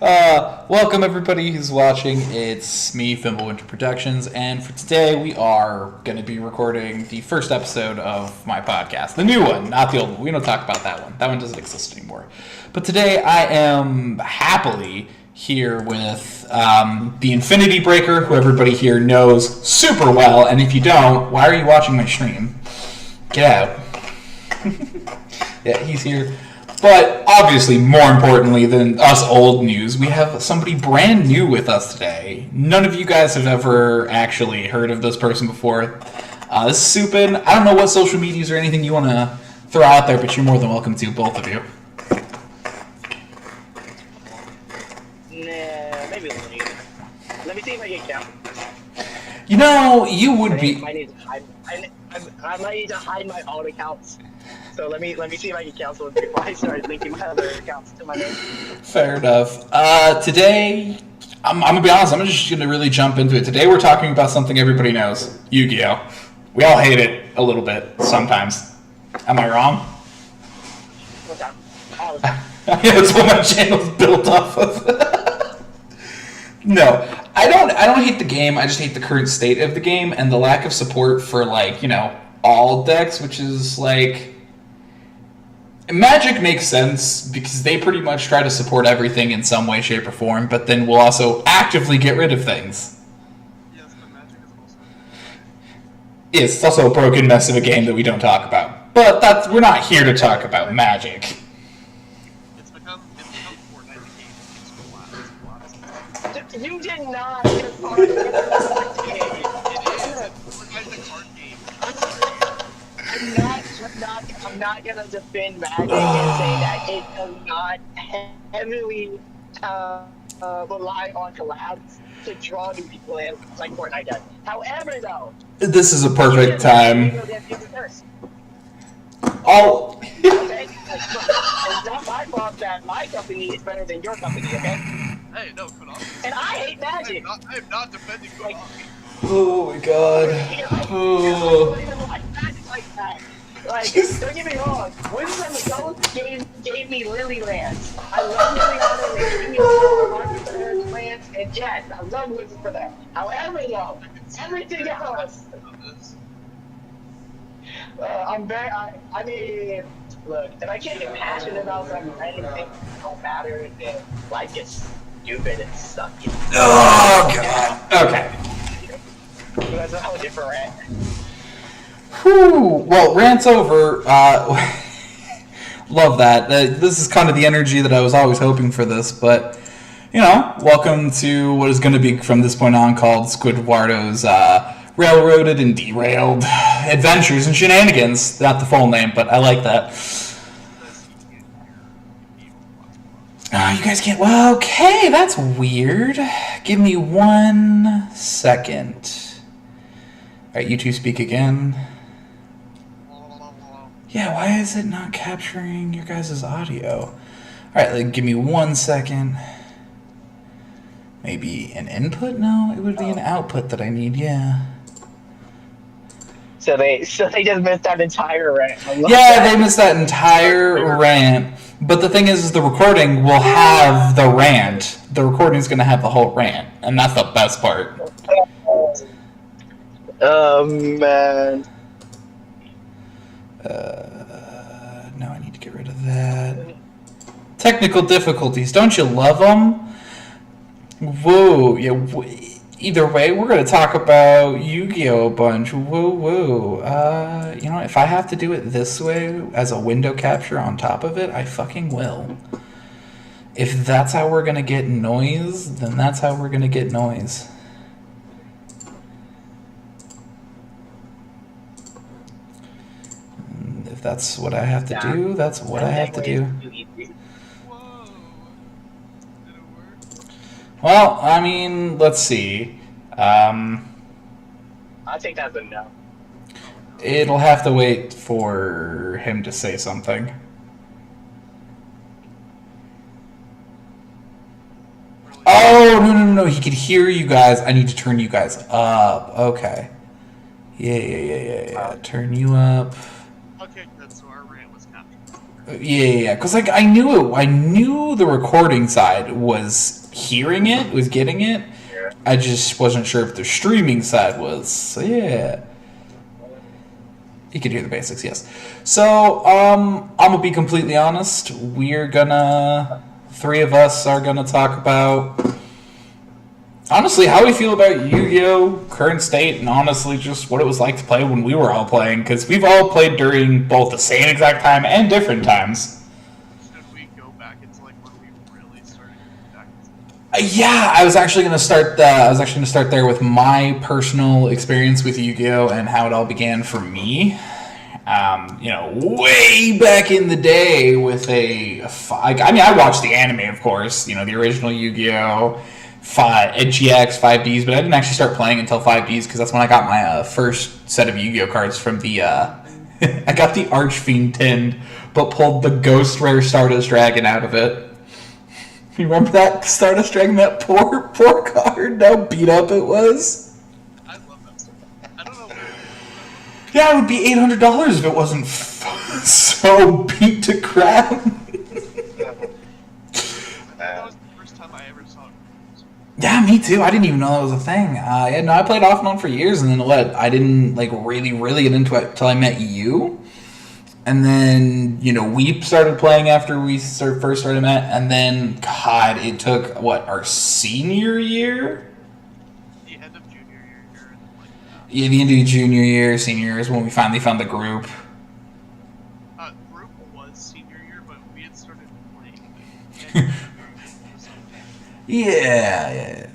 Welcome everybody who's watching. It's me, FIMBULWINTER Productions, and for today we are going to be recording the first episode of my podcast. The new one, not the old one. We don't talk about that one. That one doesn't exist anymore. But today I am happily here with the Infinity Breaker, who everybody here knows super well, and if you don't, why are you watching my stream? Get out. Yeah, he's here. But obviously, more importantly than us old news, we have somebody brand new with us today. None of you guys have ever actually heard of this person before. This is Supin. I don't know what social medias or anything you want to throw out there, but you're more than welcome to, both of you. Nah, maybe a little either. Let me see if I get count. You know, you would be... I might need to hide my old accounts. So let me see if I can cancel it before I start linking my other accounts to my name. Fair enough. Today, I'm going to be honest, I'm just going to really jump into it. Today we're talking about something everybody knows, Yu-Gi-Oh! We all hate it a little bit, sometimes. Am I wrong? What's that? All the time. Yeah, that's what my channel's built off of. No, I don't hate the game, I just hate the current state of the game and the lack of support for, like, you know, all decks, which is, like... Magic makes sense because they pretty much try to support everything in some way, shape, or form, but then will also actively get rid of things. Yes, but Magic is also... Yes, it's also a broken mess of a game that we don't talk about. But we're not here to talk about Magic. It's become Fortnite the game. It's You did not get part of the game. Fortnite's a card game. I'm not gonna defend Magic and say that it does not heavily rely on collabs to draw new people in like Fortnite does. However, though, This is a perfect time. Oh. Okay? It's not my fault that my company is better than your company, okay? Hey, no, Konami. And I hate Magic. I am not defending Konami. Oh my god. Oh. Like, don't get me wrong, Wizards of the Coast gave me Lily Lands. I love Liliana, they gave me all the lands, and yes, I love Wizards for that. However, though, everything else, I mean, look, if I can't get passionate about something, anything, it don't matter, and life gets stupid and sucky. Oh god. Okay. That's a whole different rant. Whew. Well, rant's over. Love that. This is kind of the energy that I was always hoping for this, but, you know, welcome to what is going to be from this point on called Squidwardo's Railroaded and Derailed Adventures and Shenanigans. Not the full name, but I like that. You guys can't... Well, okay, that's weird. Give me 1 second. Alright, you two speak again. Yeah, why is it not capturing your guys' audio? Alright, like, give me 1 second. Maybe an input? No, it would be an output that I need, yeah. So they just missed that entire rant. Yeah, they missed that entire rant. But the thing is the recording will have the rant. The recording's going to have the whole rant. And that's the best part. Oh, man. No, I need to get rid of that. Technical difficulties. Don't you love them? Whoa. Yeah. Either way, we're going to talk about Yu-Gi-Oh! A bunch. Whoa, whoa. You know, if I have to do it this way as a window capture on top of it, I fucking will. If that's how we're going to get noise, then that's how we're going to get noise. If that's what I have to do, that's what I have to do. Whoa. Did it work? Well, I mean, let's see. I think that's a no. It'll have to wait for him to say something. Oh, no. He could hear you guys. I need to turn you guys up. Okay. Yeah. Turn you up. Okay, good. So our rant was captured. Yeah, because like I knew the recording side was hearing it, was getting it. Yeah. I just wasn't sure if the streaming side was. So yeah. You could hear the basics, yes. So, I'm gonna be completely honest. Three of us are gonna talk about, honestly, how we feel about Yu-Gi-Oh! Current state, and honestly, just what it was like to play when we were all playing, because we've all played during both the same exact time and different times. Should we go back into like when we really started back? Yeah, I was actually gonna start. There with my personal experience with Yu-Gi-Oh! And how it all began for me. Way back in the day with I watched the anime, of course. The original Yu-Gi-Oh! GX 5Ds, but I didn't actually start playing until 5Ds because that's when I got my first set of Yu-Gi-Oh! Cards from the. I got the Archfiend tinned, but pulled the Ghost Rare Stardust Dragon out of it. You remember that Stardust Dragon? That poor card. How beat up it was. I love that stuff. I don't know where. Yeah, it would be $800 if it wasn't so beat to crap. That was the first time I ever saw it. Yeah, me too. I didn't even know that was a thing. I played off and on for years, and then I didn't really get into it until I met you. And then, we started playing after we first started met, and then, God, it took, our senior year? The end of junior year, and like Yeah, the end of junior year, senior year is when we finally found the group. group was senior year, but we had started playing. Yeah.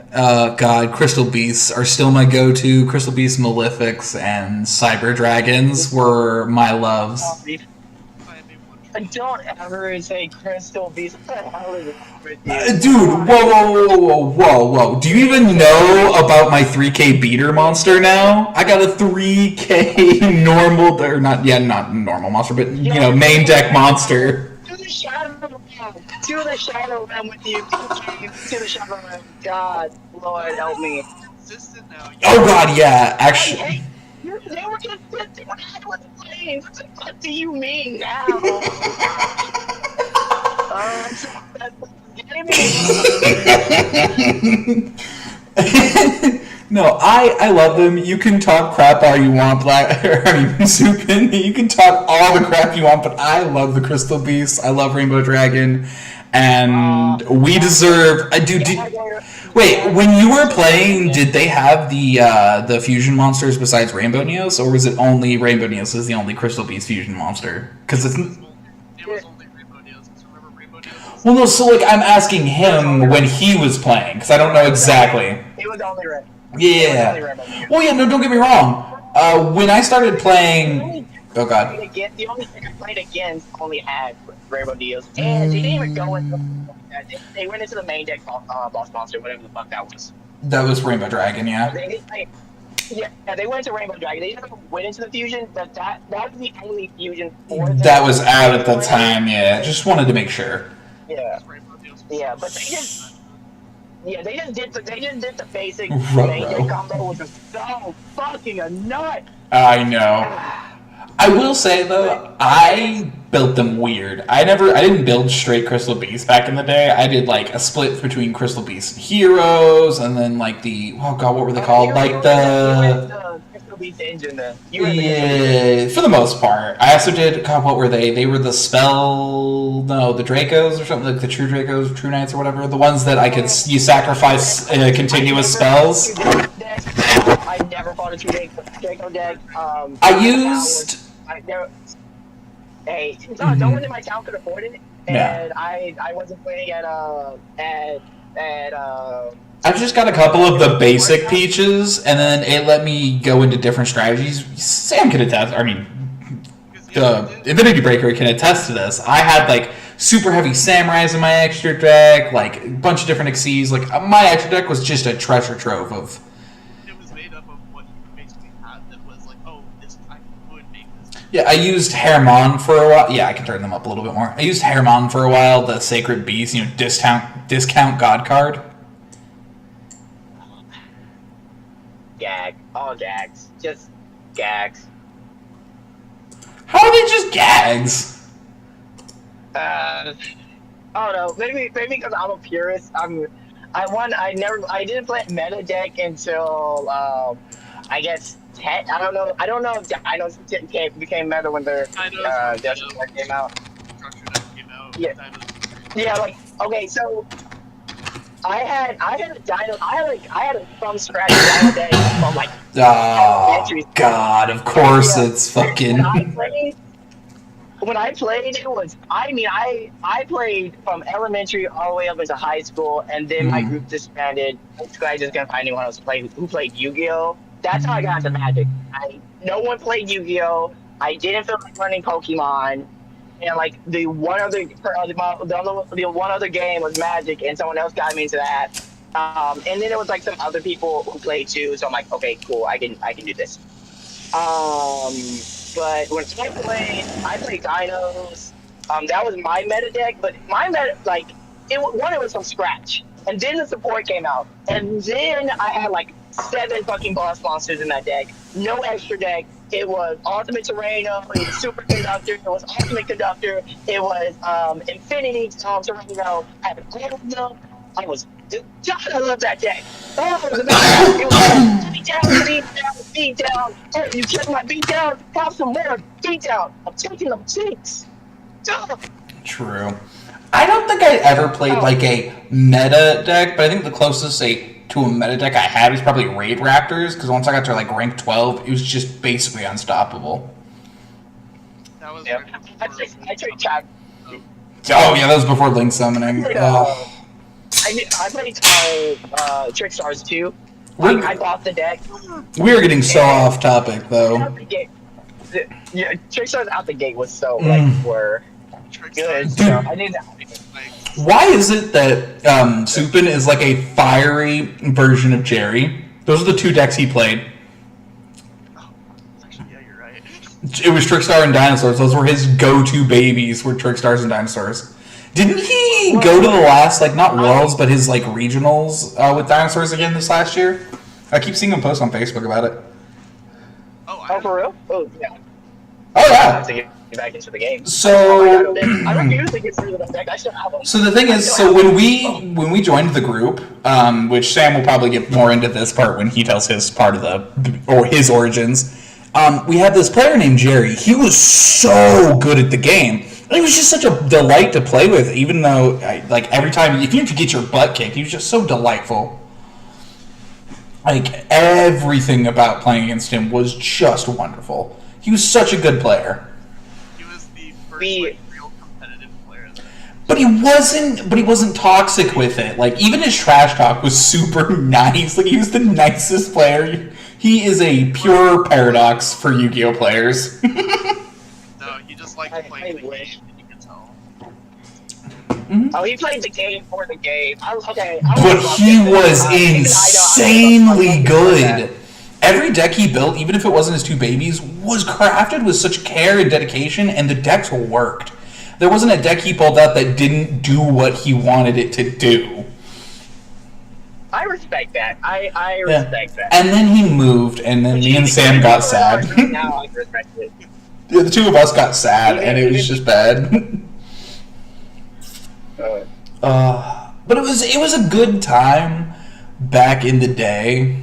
God, Crystal Beasts are still my go-to. Crystal Beasts, Malefics, and Cyber Dragons were my loves. Don't ever say Crystal Beast. What the hell is it with you? Dude, whoa. Do you even know about my 3K beater monster now? I got a 3K normal, or not normal monster, but, main deck monster. To the Shadow Realm with you. To the Shadow Realm. God, Lord, help me. Consistent now. Oh God, yeah, actually. They were consistent when I was playing. What the fuck do you mean now? No, I love them. You can talk crap all you want, Zupin. You can talk all the crap you want, but I love the Crystal Beast. I love Rainbow Dragon, and we deserve. Wait, when you were playing, did they have the fusion monsters besides Rainbow Neos, or was it only Rainbow Neos is the only Crystal Beast fusion monster? Because it was only Rainbow Neos. Remember Rainbow Neos? Well, no. So I'm asking him when he was playing, because I don't know exactly. It was only Rainbow. Yeah. Well, yeah. No, don't get me wrong. When I started playing, oh God. The only thing I played against only had Rainbow Neos, and they didn't even go into. They went into the main deck boss monster, whatever the fuck that was. That was Rainbow Dragon, yeah. They went to Rainbow Dragon. They never went into the fusion, but that was the only fusion for them. That was out at the time, yeah. Just wanted to make sure. Yeah, but they just. Yeah, they just did the basic main deck combo, which was so fucking a nut. I know. I will say though, I built them weird. I didn't build straight Crystal Beast back in the day. I did a split between Crystal Beast and Heroes, and then what were they called? The Crystal Beast engine. Yeah, for the most part. I also did. What were they? They were the the Dracos or something, like the True Dracos, True Knights or whatever. The ones that you sacrifice continuous spells. I never fought a Draco deck. I used. No one in my town could afford it, and I wasn't playing at I've just got a couple of the basic peaches, and then it let me go into different strategies. Sam can attest. I mean, the Infinity Breaker can attest to this. I had super heavy samurais in my extra deck, a bunch of different Xyz. My extra deck was just a treasure trove of. It was made up of what you basically had that was I could make this. Yeah, I used Hermon for a while. Yeah, I can turn them up a little bit more. I used Hermon for a while, the Sacred Beast, discount God card. Gag. All gags. Just gags. How are they just gags? I don't know. Maybe because I'm a purist. I didn't play meta deck until I guess 10. I don't know if Dinos became meta when their support came out. Structure that came out. Yeah. Yeah, like okay, so I had a dino. I had a from scratch dino deck from like. Oh God! Of course, it's fucking. When I played, it was. I played from elementary all the way up into high school, and then my group disbanded. Basically, I just couldn't find anyone else who played Yu-Gi-Oh. That's how I got into Magic. No one played Yu-Gi-Oh. I didn't feel like learning Pokemon. And like the one other game was Magic, and someone else got me into that. And then there was like some other people who played too, so I'm like, okay, cool, I can do this. But when I played Dinos. That was my meta deck, but my meta it was from scratch, and then the support came out, and then I had like 7 fucking boss monsters in that deck. No extra deck. It was Ultimate Terreno, it was Super Conductor, it was Ultimate Conductor, it was Infinity Terreno, I had all of them. I love that deck. Oh, it was amazing. It was beat down. Oh, you took my beat down, have some more beat down. I'm taking them cheeks. True. I don't think I ever played like a meta deck, but I think the closest to a meta deck I had was probably Raid Raptors, because once I got to like rank 12, it was just basically unstoppable. That was I tried Chad. Oh yeah, that was before Link Summoning. I played Trickstars too. I bought the deck. We're getting so off topic though. Yeah, Trickstars out the gate was so were good. So I didn't. Why is it that Supin is like a fiery version of Jerry? Those are the 2 decks he played. Oh, actually, yeah, you're right. It was Trickstar and Dinosaurs. Those were his go-to babies, were Trickstars and Dinosaurs. Didn't he go to the last, like, not Worlds, but his, like, regionals with Dinosaurs again this last year? I keep seeing him post on Facebook about it. Oh, for real? Oh, yeah. Oh, yeah. To get back into the game. So I don't usually get rid of the deck. I still have them. So the thing is, so when we joined the group, which Sam will probably get more into this part when he tells his part of his origins. We had this player named Jerry. He was so good at the game. And he was just such a delight to play with, even though, like, every time, even if you get your butt kicked, he was just so delightful. Like, everything about playing against him was just wonderful. He was such a good player. He was the first real competitive player. But he wasn't toxic with it. Like, even his trash talk was super nice. Like, he was the nicest player. He is a pure paradox for Yu-Gi-Oh players. No, he just liked playing the game, and you can tell. Oh, he played the game for the game. But he was insanely good. Every deck he built, even if it wasn't his 2 babies, was crafted with such care and dedication, and the decks worked. There wasn't a deck he pulled out that didn't do what he wanted it to do. I respect that. I respect that. And then he moved, and then me and Sam got sad. Now I respect it. The 2 of us got sad, and it was just bad. But it was a good time back in the day.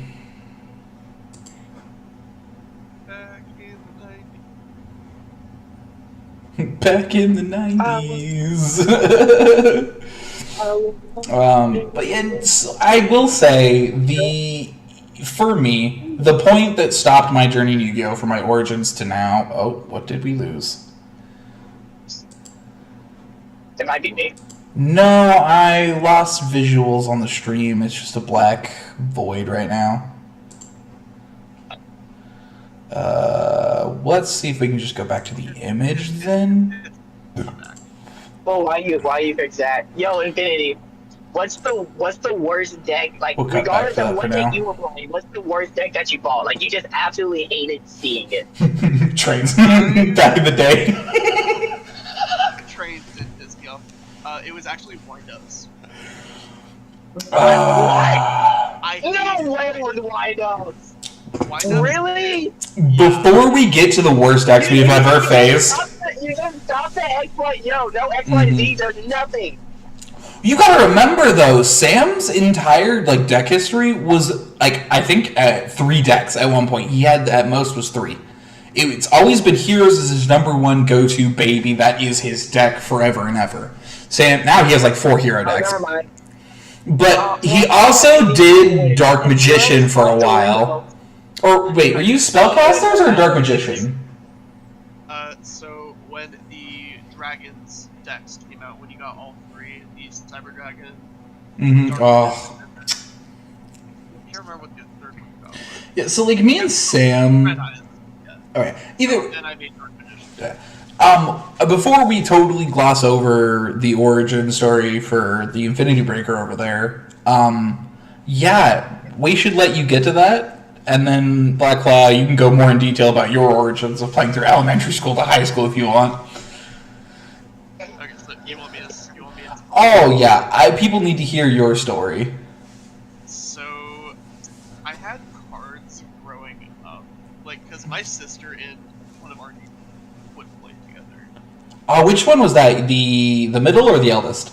Back in the 90s. But yeah, I will say for me, the point that stopped my journey in Yu-Gi-Oh! From my origins to now. Oh, what did we lose? It might be me. No, I lost visuals on the stream. It's just a black void right now. Let's see if we can just go back to the image then. Well, why you fix that? Yo, Infinity, what's the worst deck? Like, we'll regardless of what deck you were playing, what's the worst deck that you bought? Like, you just absolutely hated seeing it. Trains. Back in the day. Trains didn't piss me off. It was actually Windows. No way with Windows. Really? Before we get to the worst decks we've ever faced. You just stopped at X, Y, no X, Y, and Z, there's nothing. You gotta remember though, Sam's entire like deck history was like I think 3 decks at one point. He had at most was 3. It's always been Heroes as his number one go-to baby. That is his deck forever and ever. Sam now he has like 4 hero decks. Never mind. But he also did Dark Magician for a while. Or wait, are you Spellcasters or Dark Magician? So when the Dragons decks came out, when you got all 3, the Cyber Dragon, Oh. I can't remember what the third one got. Yeah, so like me and Sam. Red Eyes. Yeah. Okay, either. Then I made Dark Magician. Before we totally gloss over the origin story for the Infinity Breaker over there, yeah, we should let you get to that. And then, Black Claw, you can go more in detail about your origins of playing through elementary school to high school if you want. Okay, so you want me to? Oh, yeah. People need to hear your story. So, I had cards growing up. Like, because my sister and one of our neighbors would play together. Which one was that? The middle or the eldest?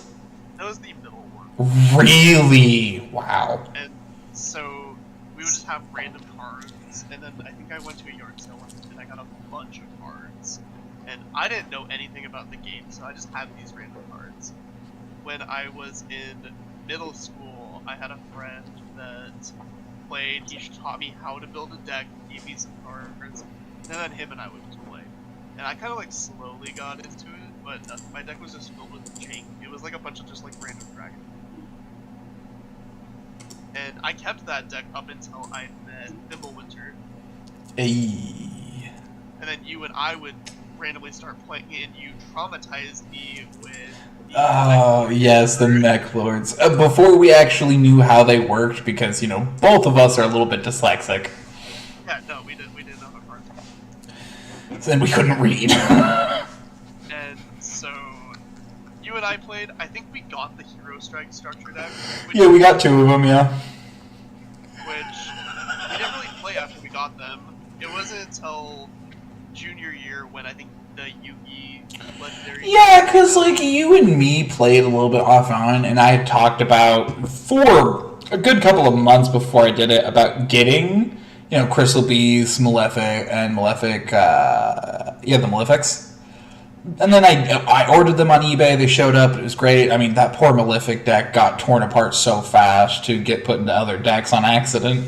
That was the middle one. Really? Wow. And so, we would just have random cards, and then I think I went to a yard sale once, and I got a bunch of cards. And I didn't know anything about the game, so I just had these random cards. When I was in middle school, I had a friend that played. He taught me how to build a deck, gave me some cards, and then him and I would just play. And I kind of like slowly got into it, but my deck was just filled with jank. It was like a bunch of just like random dragons. And I kept that deck up until I met FIMBULWINTER. Hey. And then you and I would randomly start playing, and you traumatized me with the Oh, yes, the mech lords. Before we actually knew how they worked, because, both of us are a little bit dyslexic. Yeah, no, we didn't know how cards worked. And we couldn't read. And so, you and I played, I think we got the Hero Strike structure deck. Yeah, we got 2 of them, yeah. Which, we didn't really play after we got them. It wasn't until junior year when I think the Yugi legendary... Yeah, because, you and me played a little bit off and on, and I had talked about, for a good couple of months before I did it, about getting, Crystal Beast, Malefic, and Malefic, the Malefics. And then I ordered them on eBay, they showed up, it was great. I mean, that poor Malefic deck got torn apart so fast to get put into other decks on accident.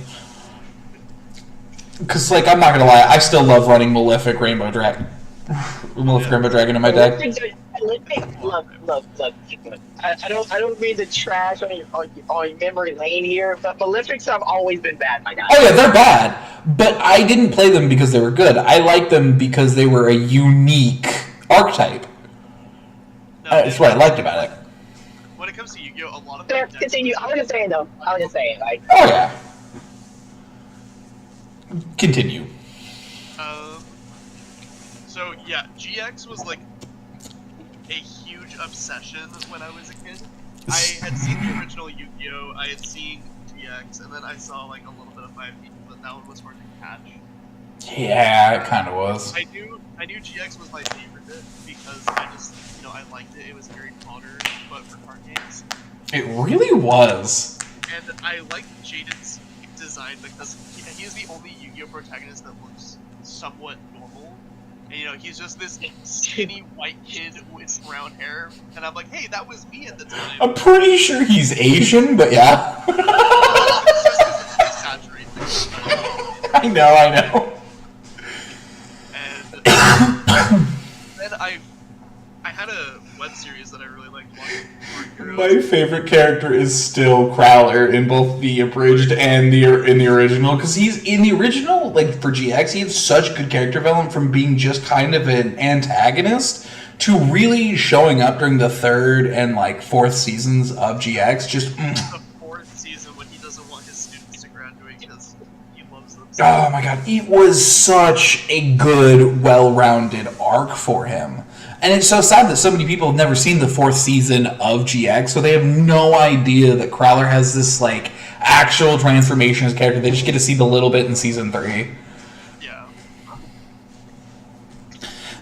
Because, I'm not gonna lie, I still love running Malefic Rainbow Dragon. Rainbow Dragon in my deck. Look. I don't mean to trash on memory lane here, but Malefics have always been bad, my guy. Oh yeah, they're bad. But I didn't play them because they were good. I liked them because they were a unique archetype. No, That's what I liked about it. When it comes to Yu-Gi-Oh, a lot of Fair, continue. I was just saying, Oh yeah. Continue. So yeah, GX was like a huge obsession when I was a kid. I had seen the original Yu-Gi-Oh, I had seen GX, and then I saw like a little bit of 5D, but that one was hard to catch. Yeah, it kind of was. I knew GX was my favorite bit because I just, I liked it. It was Harry Potter, but for card games. It really was. And I liked Jaden's design because he is the only Yu-Gi-Oh protagonist that looks somewhat normal. And, he's just this skinny white kid with brown hair, and I'm like, hey, that was me at the time. I'm pretty sure he's Asian, but yeah. I know. And then I had a web series that I really liked watching. My favorite character is still Crowler in both the abridged and in the original, because he's in the original, for GX, he had such good character development from being just kind of an antagonist to really showing up during the 3rd and 4th seasons of GX. Just the 4th season when he doesn't want his students to graduate because he loves them. Oh my god, it was such a good, well-rounded arc for him. And it's so sad that so many people have never seen the 4th season of GX, so they have no idea that Crowler has this, actual transformation as a character. They just get to see the little bit in Season 3. Yeah.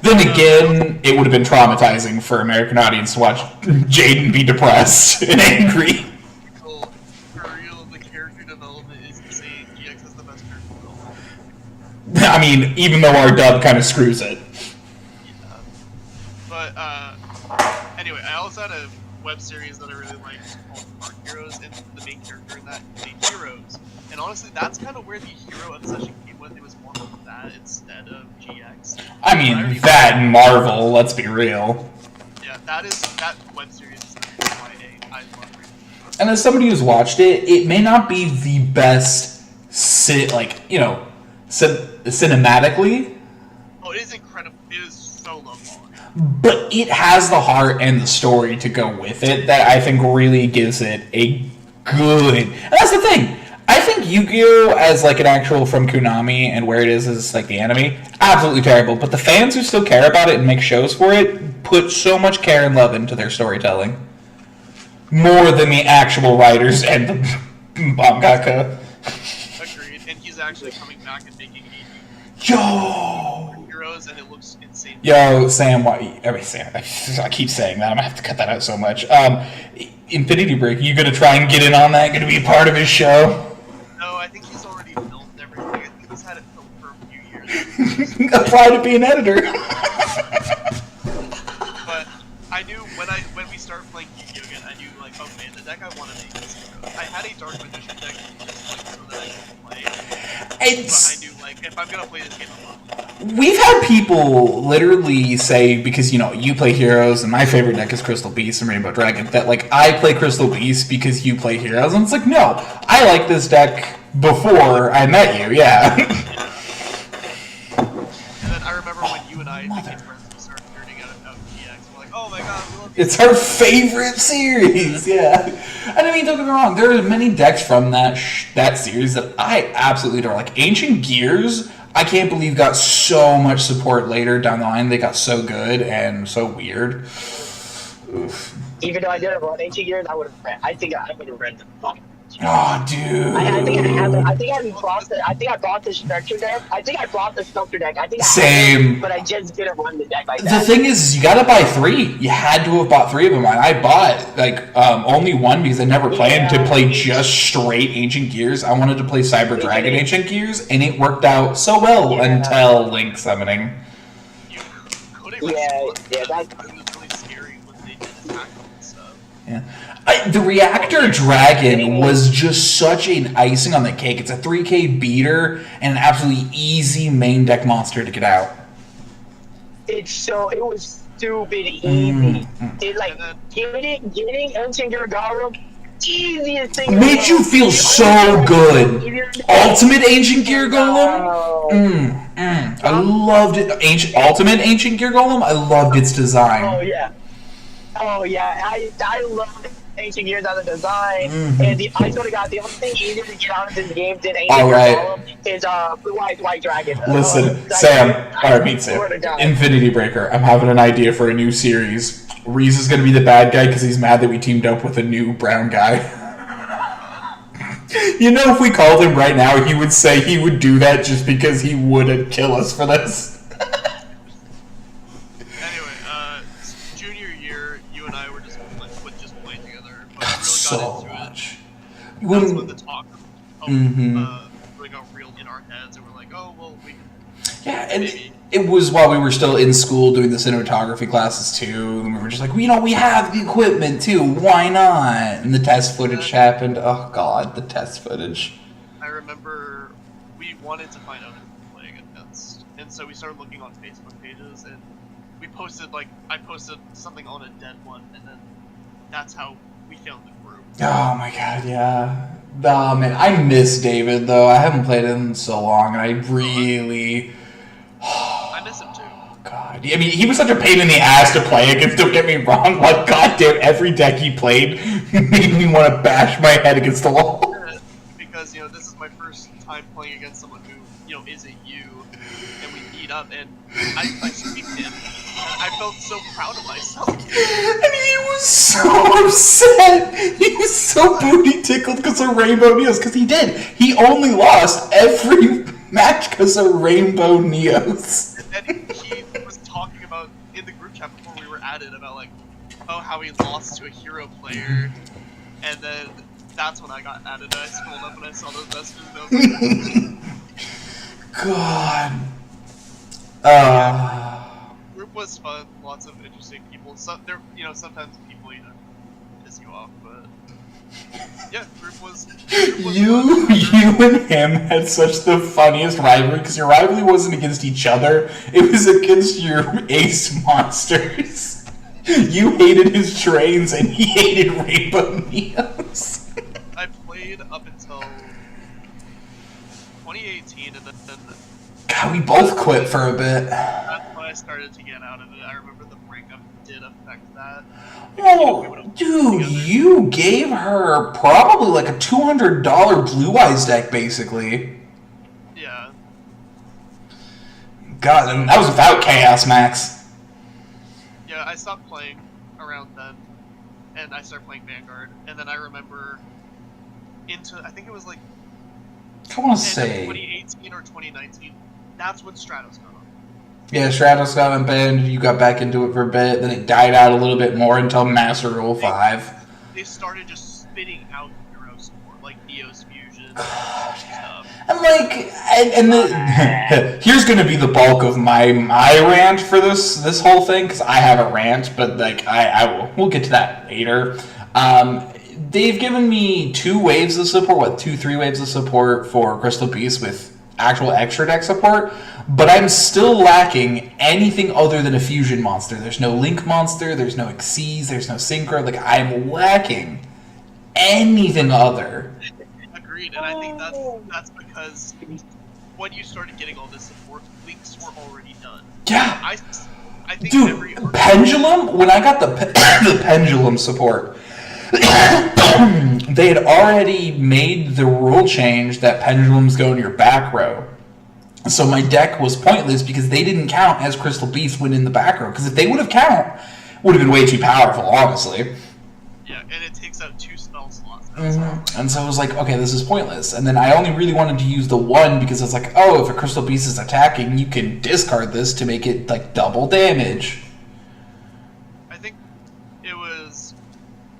Then again, it would have been traumatizing for American audience to watch Jaden be depressed and angry. For real, the character development is insane. GX has the best character development. I mean, even though our dub kind of screws it. Yeah. But, anyway, I also had a web series that I really liked called Park Heroes, and the main character in that made Heroes. And honestly, that's kind of where the hero obsession came with. It was more of that instead of GX. I mean, that and Marvel, let's be real. Yeah, that web series is the reason why I love it. And as somebody who's watched it, it may not be the best, cinematically. Oh, it is incredible. It is so low quality. But it has the heart and the story to go with it that I think really gives it a good... And that's the thing. I think Yu-Gi-Oh! As like an actual from Konami and where it is like the anime, absolutely terrible. But the fans who still care about it and make shows for it put so much care and love into their storytelling. More than the actual writers and the mangaka. Agreed. And he's actually coming back and making Heroes, and it looks insane. Yo, Sam, Sam, I keep saying that. I'm gonna have to cut that out so much. Infinity Break, you gonna try and get in on that? Gonna be a part of his show? No, I think he's already filmed everything. I think he's had it filmed for a few years. Apply to be an editor. But I knew when we started playing Yu-Gi-Oh! Again, I knew like, oh man, the deck I want to make is Heroes. I had a Dark Magician deck just like so that I could play. But I knew like if I'm gonna play this game, I'm not. We've had people literally say, because, you play Heroes, and my favorite deck is Crystal Beast and Rainbow Dragon, that, like, I play Crystal Beast because you play Heroes, and it's like, no, I like this deck before I met you, yeah. And then I remember when you and I became friends, we started nerding out about GX, we're like, oh my god, we love It's our favorite series, yeah. And I mean, don't get me wrong, there are many decks from that series that I absolutely adore. Like, Ancient Gears, I can't believe got so much support later down the line. They got so good and so weird. Oof. Even though I didn't run Ancient Gears, I would have read. I think I would have read the fuck. Oh, dude. I think I have. I think I bought the structure deck. I think I bought the structure deck. I think I Same. but I just didn't run the deck like The that. thing is, you gotta buy 3. You had to have bought 3 of them. And I bought only 1 because I never planned to play just straight Ancient Gears. I wanted to play Cyber Dragon Ancient Gears, and it worked out so well until Link summoning. you. Couldn't Yeah, respond to that. It was really scary when they did attack and stuff. Yeah. The Reactor Dragon was just such an icing on the cake. It's a 3K beater and an absolutely easy main deck monster to get out. It was stupid easy. It like getting Ancient Gear Garum, easiest thing. Made you feel so good. Ultimate Ancient Gear Golem? I loved it. Ultimate Ancient Gear Golem? I loved its design. Oh yeah, I love Ancient Gears as a design, and I sort of got the only thing easier to get out of this game than Ancient Gears is White Dragon. Listen, Sam. Infinity Breaker. I'm having an idea for a new series. Reese is going to be the bad guy because he's mad that we teamed up with a new brown guy. If we called him right now, he would say he would do that just because he wouldn't kill us for this. So much. That's when the talk really got real in our heads, and we're like, oh, well, we can... Yeah, and it was while we were still in school doing the cinematography classes, too, and we were just like, we have the equipment, too, why not? And the test footage happened. Oh, God, the test footage. I remember we wanted to find out who we were playing against, and so we started looking on Facebook pages, and we posted, I posted something on a dead one, and then that's how we found the group. Oh my god, yeah. Oh man, I miss David though. I haven't played him in so long, and I really... I miss him too. God, I mean, he was such a pain in the ass to play against, don't get me wrong. Like, goddamn, every deck he played made me want to bash my head against the wall. Because, this is my first time playing against someone who, is a U, and we meet up, and I sweeped him. I felt so proud of myself. And he was so upset. He was so booty tickled because of Rainbow Neos. Because he did. He only lost every match because of Rainbow Neos. And he was talking added about like, oh, how he lost to a hero player, and then that's when I got added. I scrolled up and I saw those messages, and I was like, God. group was fun. Lots of interesting people. Sometimes people piss you off, but yeah, group was You and him had such the funniest rivalry because your rivalry wasn't against each other; it was against your ace monsters. You hated his trains, and he hated Rainbow Neos. I played up until 2018, and then God, we both quit for a bit. that's when I started to get out of it. I remember the breakup did affect that. Oh, dude, you gave her probably like a $200 Blue Eyes deck, basically. Yeah. God, and that was without Chaos Max. Yeah, I stopped playing around then, and I started playing Vanguard, and then I remember I think it was like I want to end of say 2018 or 2019, that's when Stratos got on. Yeah, Stratos got unbanned, you got back into it for a bit, then it died out a little bit more until Master Rule 5. They started just spitting out heroes for, like, Neos Fusion and stuff. And like, here's gonna be the bulk of my rant for this whole thing, because I have a rant, but like, we'll get to that later. They've given me 2 waves of support, 3 waves of support for Crystal Beast with actual extra deck support, but I'm still lacking anything other than a fusion monster. There's no Link monster, there's no Xyz, there's no Synchro. Like, I'm lacking anything other. Agreed, and I think that's because when you started getting all this support, Links were already done. Yeah. I think Dude, Pendulum, when I got the Pendulum support, they had already made the rule change that Pendulums go in your back row. So my deck was pointless because they didn't count as Crystal Beast when in the back row. Because if they would have counted, it would have been way too powerful, honestly. Yeah, and it takes out 2 spell slots. And so I was like, okay, this is pointless. And then I only really wanted to use the 1 because it's like, oh, if a Crystal Beast is attacking, you can discard this to make it like double damage. I think it was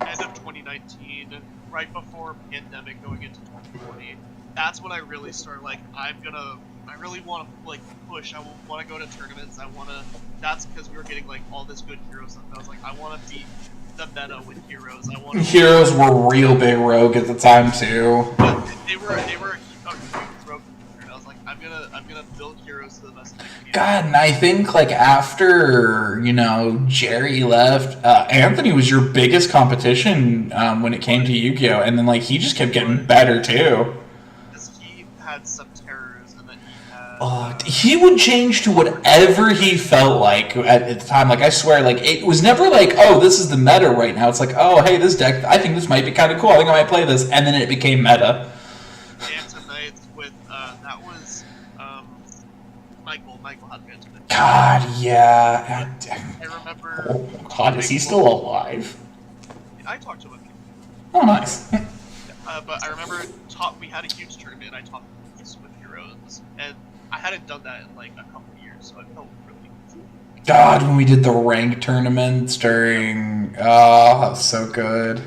end of 2019, right before pandemic going into 2020. That's when I really started like, I really want to like push. I want to go to tournaments. That's because we were getting like all this good hero stuff. I was like, I want to beat the meta with heroes. Heroes were real big rogue at the time too. But they were a huge rogue. And I was like, I'm gonna build heroes to the best I can. God, and I think like after Jerry left, Anthony was your biggest competition when it came to Yu-Gi-Oh, and then like he just kept getting better too. Because he had some terrors, and then he would change to whatever he felt like at the time. Like, I swear, like, it was never like, oh, this is the meta right now. It's like, oh, hey, this deck, I think this might be kind of cool. I think I might play this. And then it became meta. Phantom Knights with, that was, Michael had Phantom Knights. God, yeah. I remember... Oh, God, is he still alive? I talked to him. Oh, nice. But I remember we had a huge tournament, and I taught with heroes, and I hadn't done that in like a couple of years, so I felt really good. God, when we did the ranked tournaments during... Oh, that was so good.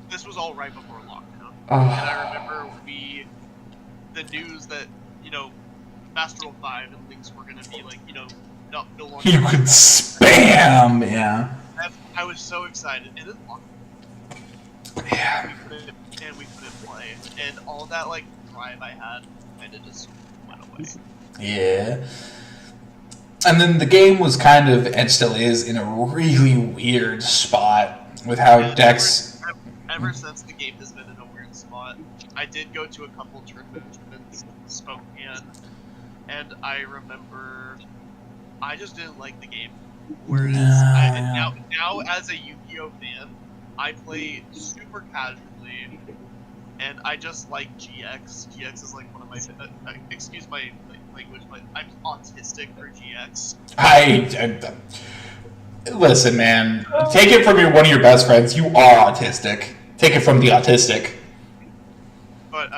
This was all right before lockdown. Oh. And I remember the news that, Master Rule 5 and Links were going to be like, no longer... You could spam, yeah. I was so excited. And then lockdown. Yeah. We couldn't play. And all that, like, drive I had kind of just went away. Yeah. And then the game was kind of, and still is, in a really weird spot with how decks... Ever since the game has been in a weird spot. I did go to a couple tournaments in Spokane, and I remember I just didn't like the game. Whereas now as a Yu-Gi-Oh fan, I play super casually, and I just like GX. GX is like one of my excuse my language, but I'm autistic for GX. Listen, man. Take it from one of your best friends. You are autistic. Take it from the autistic. But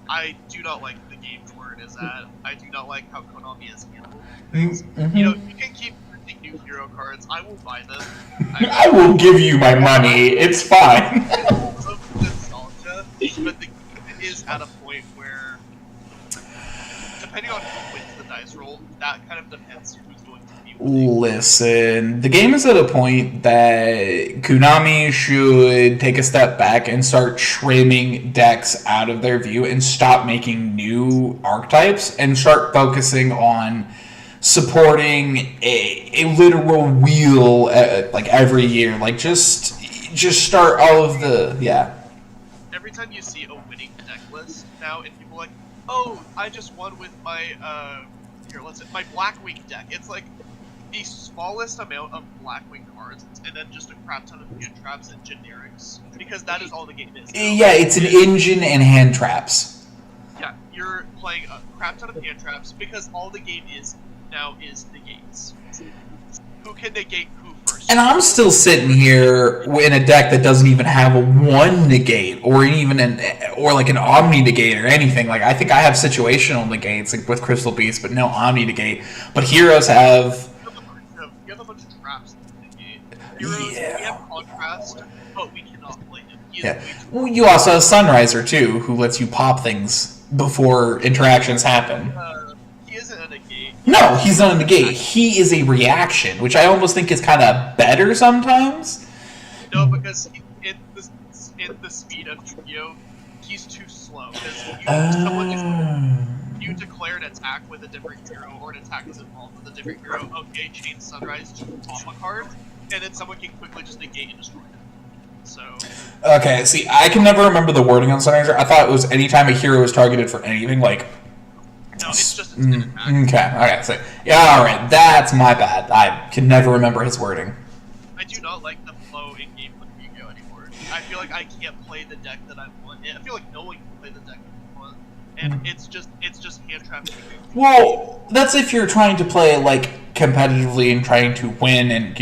I do not like the game where it is at. I do not like how Konami has handled things. Mm-hmm. You can keep releasing new hero cards, I will buy them. I will give you my money. It's fine. Love nostalgia, but the game is at a point where, depending on who wins the dice roll, that kind of depends who's going to be winning. Listen, the game is at a point that Konami should take a step back and start trimming decks out of their view and stop making new archetypes and start focusing on supporting a literal wheel like every year. Like just start all of the Every time you see a winning deck list now, and people are like, oh, I just won with my my Blackwing deck. It's like the smallest amount of Blackwing cards, and then just a crap ton of hand traps and generics, because that is all the game is. Yeah, it's an engine and hand traps. Yeah, you're playing a crap ton of hand traps because all the game is now is negates. Who can negate who first? And I'm still sitting here in a deck that doesn't even have a 1 negate or even like an Omni negate or anything. Like I think I have situational negates like with Crystal Beast, but no Omni negate. But heroes have. You have a bunch of traps to negate. Heroes, we have contrast, but we cannot play him. Yeah. Well, you also have Sunriser too, who lets you pop things before interactions happen. He isn't a negate. No, he's not a negate. He is a reaction, which I almost think is kind of better sometimes. No, because in the speed of Yu-Gi-Oh, he's too slow. Because you declare an attack with a different hero, or an attack is involved with a different hero. Okay, chain Sunrise to pop a card, and then someone can quickly just negate and destroy it. So. Okay, see, I can never remember the wording on Sunriser. I thought it was anytime a hero is targeted for anything, like. No, it's just an attack. Okay, so yeah, alright, that's my bad. I can never remember his wording. I do not like the flow in game with Yu-Gi-Oh anymore. I feel like I can't play the deck that I want. I feel like no one can play the deck that I want. And it's just hand trapping. Well, that's if you're trying to play like competitively and trying to win and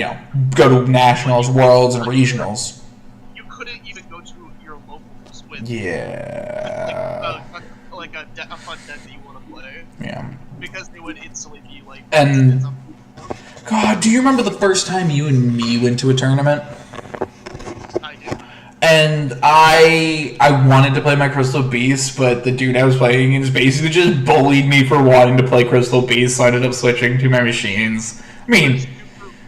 go to nationals, worlds, and regionals. You couldn't even go to your locals with like a fun deck that you want to play. Yeah. Because they would instantly be like. And God, do you remember the first time you and me went to a tournament? I do. And I wanted to play my Crystal Beast, but the dude I was playing against basically just bullied me for wanting to play Crystal Beast, so I ended up switching to my machines. I mean...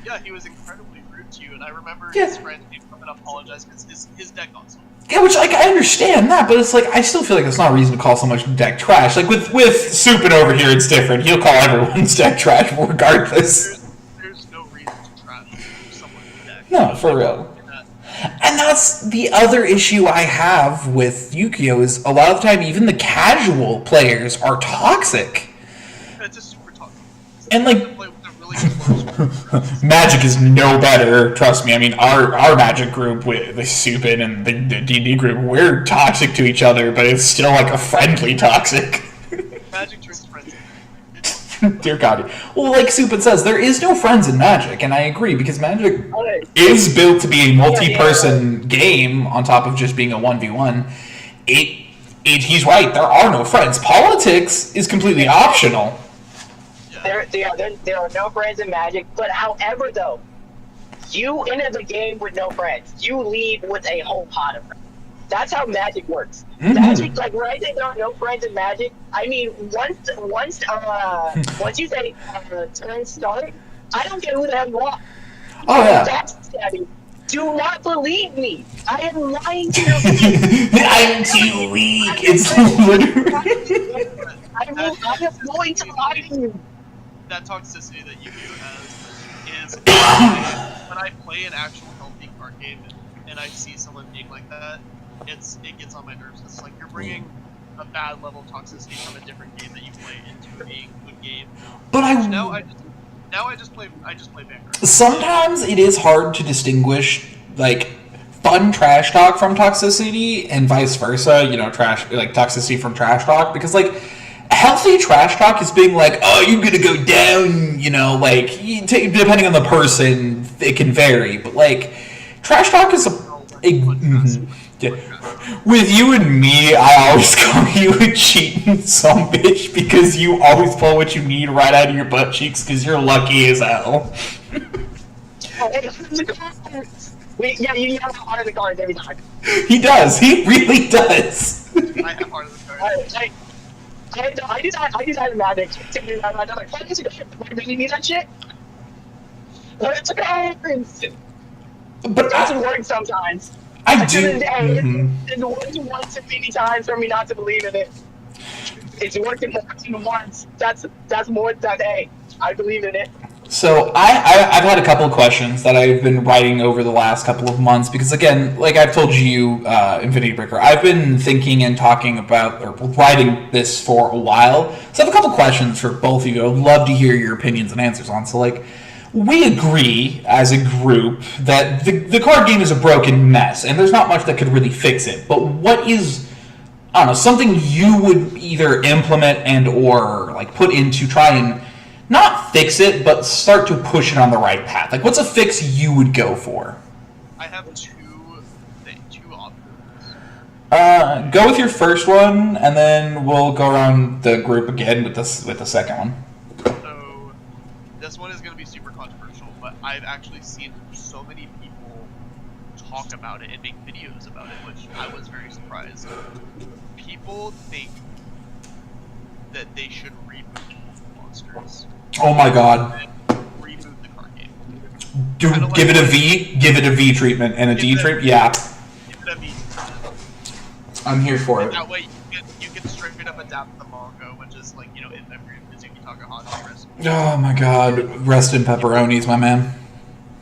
Yeah, he was incredibly rude to you, and I remember his friend came up and apologized because his deck got sold. Yeah, which, like, I understand that, but it's like, I still feel like that's not a reason to call someone's deck trash. Like, with Supin over here, it's different. He'll call everyone's deck trash regardless. There's no reason to trash someone's deck. No, for real. And that's the other issue I have with Yu-Gi-Oh! Is a lot of the time, even the casual players are toxic. It's just super toxic. And, like... Really close Magic is no better, trust me. I mean, our Magic group with the Supin and the D&D group, we're toxic to each other, but it's still like a friendly toxic. Magic turns friends. Dear God. Well, like Supin says, there is no friends in Magic, and I agree, because Magic is built to be a multi-person game on top of just being a 1v1. He's right, there are no friends. Politics is completely optional. There are no friends in Magic, but however though, you enter the game with no friends. You leave with a whole pot of friends. That's how Magic works. Mm-hmm. Magic, like when I say there are no friends in Magic, I mean once you say turn start, I don't care who the hell you are. Oh yeah. That's savvy. Do not believe me. I am lying to you. I'm too weak. It's literally. I am going to lie to you. That toxicity that Yu-Gi-Oh has is when I play an actual healthy card game and I see someone being like that, it gets on my nerves. It's like you're bringing a bad level of toxicity from a different game that you play into a good game. But now I just play Vanguard. Sometimes it is hard to distinguish like fun trash talk from toxicity and vice versa. Toxicity from trash talk, because like. Healthy trash talk is being like, oh, you're gonna go down, depending on the person, it can vary. But like, trash talk is With you and me, I always call you a cheating some bitch because you always pull what you need right out of your butt cheeks because you're lucky as hell. Yeah, you have part of the cards every time. He does. He really does. I have part of the cards. I just had a magic to do that. I'm like, what is it? Why do you need that shit? But it's a cards. But It doesn't work sometimes. I At the end of do. the day, it's worked once too many times for me not to believe in it. It's worked more than once. That's more than hey, I believe in it. So I've had a couple of questions that I've been writing over the last couple of months because, again, like I've told you, Infinity Breaker, I've been thinking and talking about or writing this for a while. So I have a couple of questions for both of you. I'd love to hear your opinions and answers on. So, like, we agree as a group that the card game is a broken mess and there's not much that could really fix it. But what is, I don't know, something you would either implement and or like put in to try and not fix it, but start to push it on the right path? Like, what's a fix you would go for? I have two options. Go with your first one, and then we'll go around the group again with the second one. So, this one is going to be super controversial, but I've actually seen so many people talk about it and make videos about it, which I was very surprised. People think that they should reboot monsters. Oh my god. Reboot the card game. Give it a V? Give it a V treatment and a D treatment? Yeah. Give it a V. I'm here for it. That way you can straight up adapt the manga, which is like, in memory of Mizuki Takahashi rest. Oh my god. Rest in pepperonis, my man.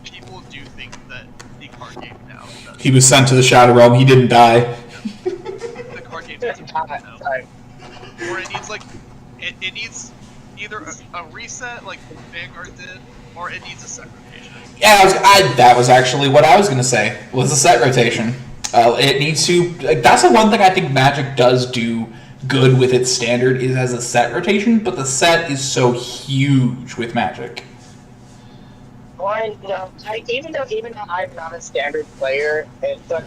People do think that the card game now does. He was sent to the Shadow Realm. He didn't die. The card game doesn't now. Or it needs it needs either a reset like Vanguard did, or it needs a set rotation. Yeah, that was actually what I was going to say, was a set rotation. It needs to, that's the one thing I think Magic does do good with its standard, is as a set rotation, but the set is so huge with Magic. Even though I'm not a standard player, the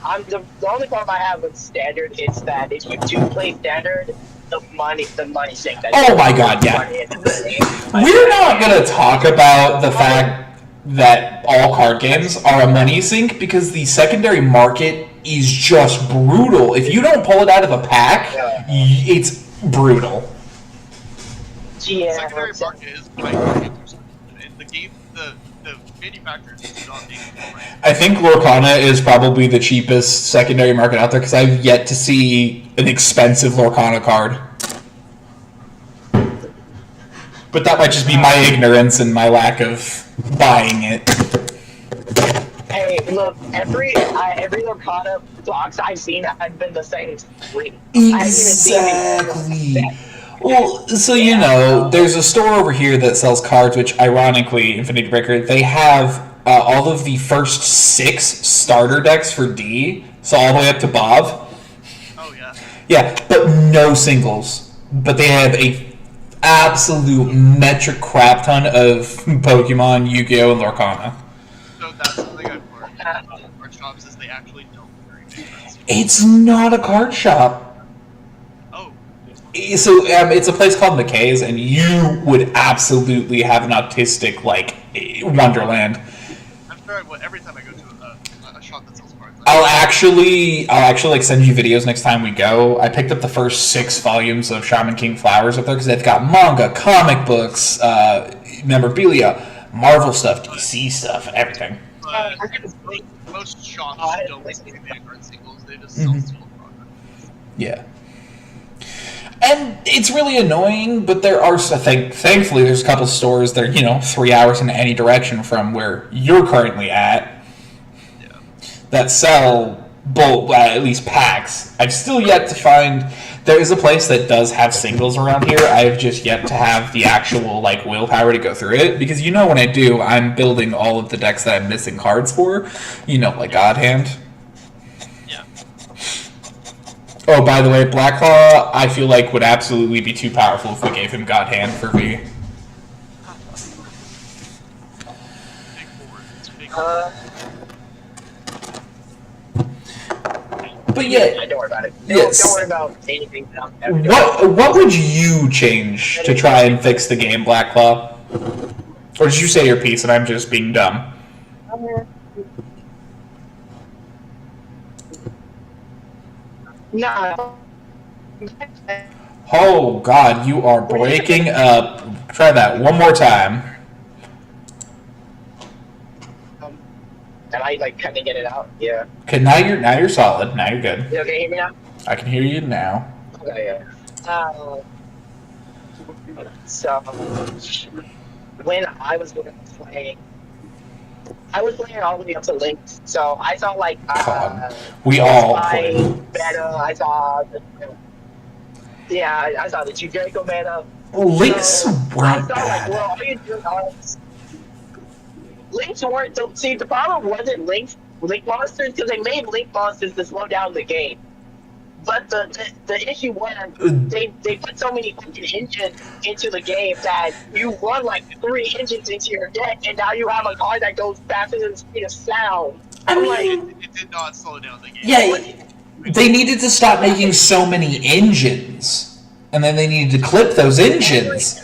only problem I have with standard is that if you do play standard, the money sink. Oh my god, yeah. We're not going to talk about the fact that all card games are a money sink because the secondary market is just brutal. If you don't pull it out of a pack, it's brutal. Yeah. Secondary market is quite and the manufacturers do not make it right. I think Lorcana is probably the cheapest secondary market out there because I've yet to see an expensive Lorcana card. But that might just be my ignorance and my lack of buying it. Hey, look, every Lorcana box I've seen have been the same three. Exactly. Well, so there's a store over here that sells cards, which ironically, Infinity Breaker, they have all of the first 6 starter decks for D, so all the way up to Bob. Oh yeah. Yeah, but no singles. But they have a absolute metric crap ton of Pokemon, Yu-Gi-Oh, and Lorcana. So that's something I've learned about card shops is they actually don't very big cards. It's not a card shop. Oh. So it's a place called McKay's, and you would absolutely have an autistic wonderland. I'm sure I would every time I go to a shop that sells cards. I'll actually send you videos next time we go. I picked up the first 6 volumes of Shaman King Flowers up there because they've got manga, comic books, memorabilia, Marvel stuff, DC stuff, and everything. But most shops don't sell Vanguard singles; they just sell single products. Yeah. And it's really annoying, but there are, thankfully, there's a couple stores that are, 3 hours in any direction from where you're currently at that sell at least packs. I've still yet to find, there is a place that does have singles around here. I've just yet to have the actual, willpower to go through it, because when I do, I'm building all of the decks that I'm missing cards for, like God Hand. Oh, by the way, Blacklaw, I feel like would absolutely be too powerful if we gave him God Hand for V. But yeah, don't worry about it. Yes. Don't worry about anything else. What would you change to try and fix the game, Black Claw? Or did you say your piece and I'm just being dumb? Nah. Oh God, you are breaking up. Try that one more time. Am I like kind of get it out? Yeah. Okay, now you're solid. Now you're good. You okay? Hear me now? I can hear you now. Okay. Yeah. So when I was playing, I was playing all the way up to Lynx. So I saw like we all played played. meta. I saw I saw the Draco meta. Lynx So weren't I saw like, bad. well, all you do is Lynx weren't. See, the problem wasn't Link monsters because they made Link monsters to slow down the game. But the issue was they put so many fucking engines into the game that you run like 3 engines into your deck, and now you have a card that goes faster than the speed of sound. I mean, It did not slow down the game. yeah, they needed to stop making so many engines, and then they needed to clip those engines.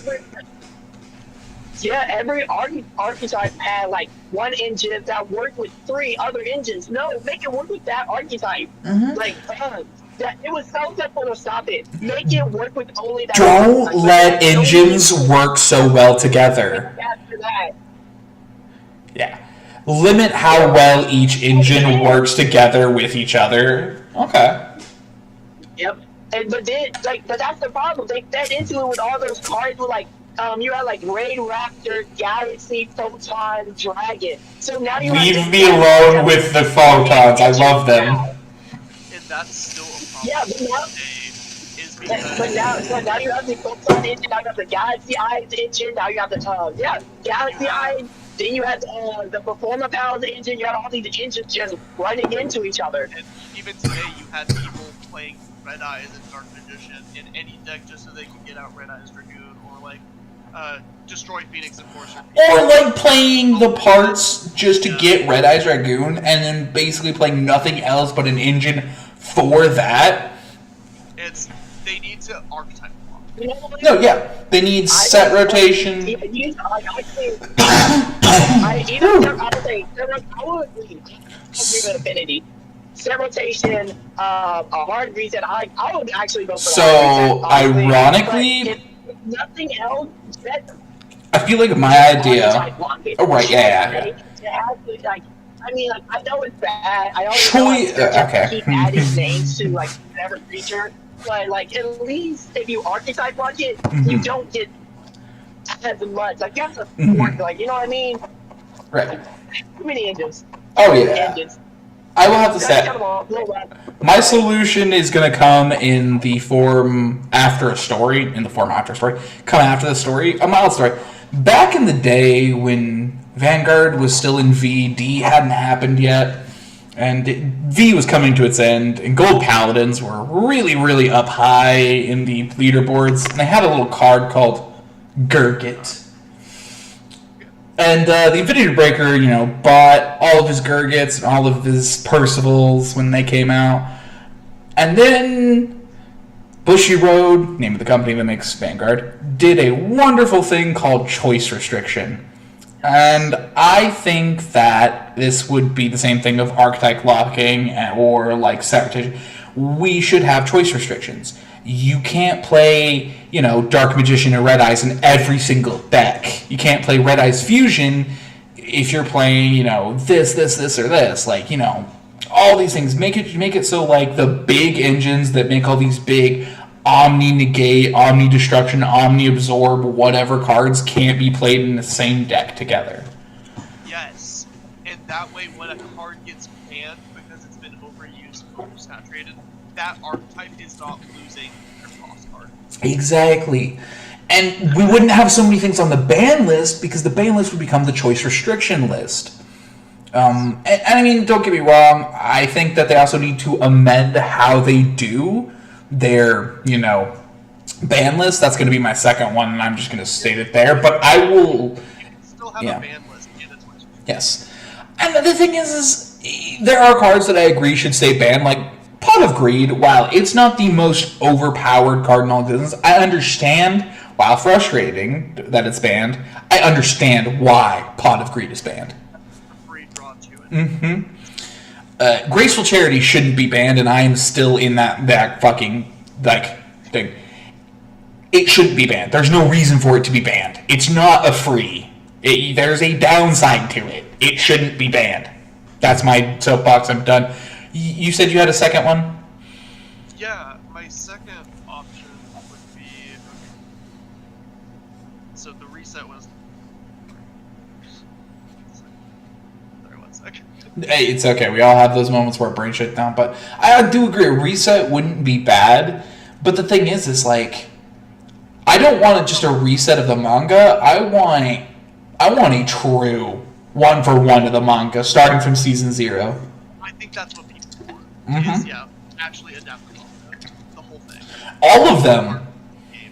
Every archetype had like 1 engine that worked with 3 other engines. No, make it work with that archetype. Like, it was so simple to stop it. Make it work with only that. Don't let engines work so well together. After that. Yeah. Limit how well each engine works together with each other. Okay. Yep. But that's the problem. They fed into it with all those cards with like you had like Raid Raptor, Galaxy, Photon, Dragon. So now you leave me alone with the photons. I love them. And that's still a problem. Yeah, but now you have the Photon engine. Now you have the Galaxy Eyes engine. Now you have the Galaxy Eyes. Then you had the Performer Powers engine. You had all these engines just running into each other. And even today, you had people playing Red Eyes and Dark Magician in any deck just so they could get out Red Eyes Dragoon or like destroy Phoenix Enforcer. Or like playing the parts just to get Red Eyes Dragoon and then basically playing nothing else but an engine for that. They need to archetype block. No, yeah. They need set rotation. Affinity. Set rotation, a hard reset. I would actually go for So, ironically, nothing else. I feel like my idea. Oh, right, yeah. I mean, like, I know it's bad. I keep adding names to like whatever creature, but like at least if you archetype block it, you don't get as much. Like you have to work, like you know what I mean? Right. Too many engines. Oh yeah. Engines. I will have to say, my solution is going to come in the form after a story, come after the story, a mild story. Back in the day when Vanguard was still in V, D hadn't happened yet, and V was coming to its end, and Gold Paladins were really, really up high in the leaderboards, and they had a little card called Gurgit. And the Infinity Breaker, bought all of his Gurgits and all of his Percivals when they came out. And then Bushy Road, name of the company that makes Vanguard, did a wonderful thing called choice restriction. And I think that this would be the same thing of archetype locking or like set rotation. We should have choice restrictions. You can't play, Dark Magician and Red Eyes in every single deck. You can't play Red Eyes Fusion if you're playing, this, or this. Like, all these things. Make it so, like, the big engines that make all these big Omni-Negate, Omni-Destruction, Omni-Absorb, whatever cards can't be played in the same deck together. Yes. And that way, when a card gets banned because it's been overused, oversaturated, that archetype is not losing their cost card. Exactly. And we wouldn't have so many things on the ban list because the ban list would become the choice restriction list. And I mean, don't get me wrong, I think that they also need to amend how they do their, ban list. That's going to be my second one, and I'm just going to state it there. But I will... Still have a ban list and a choice restriction. Yes. And the thing is there are cards that I agree should stay banned, like Pot of Greed, while it's not the most overpowered card in all existence, I understand, while frustrating that it's banned, I understand why Pot of Greed is banned. Free draw to it. Graceful Charity shouldn't be banned, and I am still in that fucking, thing. It shouldn't be banned. There's no reason for it to be banned. It's not a free. There's a downside to it. It shouldn't be banned. That's my soapbox. I'm done. You said you had a second one? Yeah, my second option would be... So the reset was... Sorry, 1 second. Hey, it's okay. We all have those moments where our brain shut down. But I do agree. A reset wouldn't be bad. But the thing is like... I don't want just a reset of the manga. I want a true one-for-one of the manga, starting from season 0. I think that's what people want. Mm-hmm. Is, yeah, actually adapt the manga. The whole thing. All of them. Game,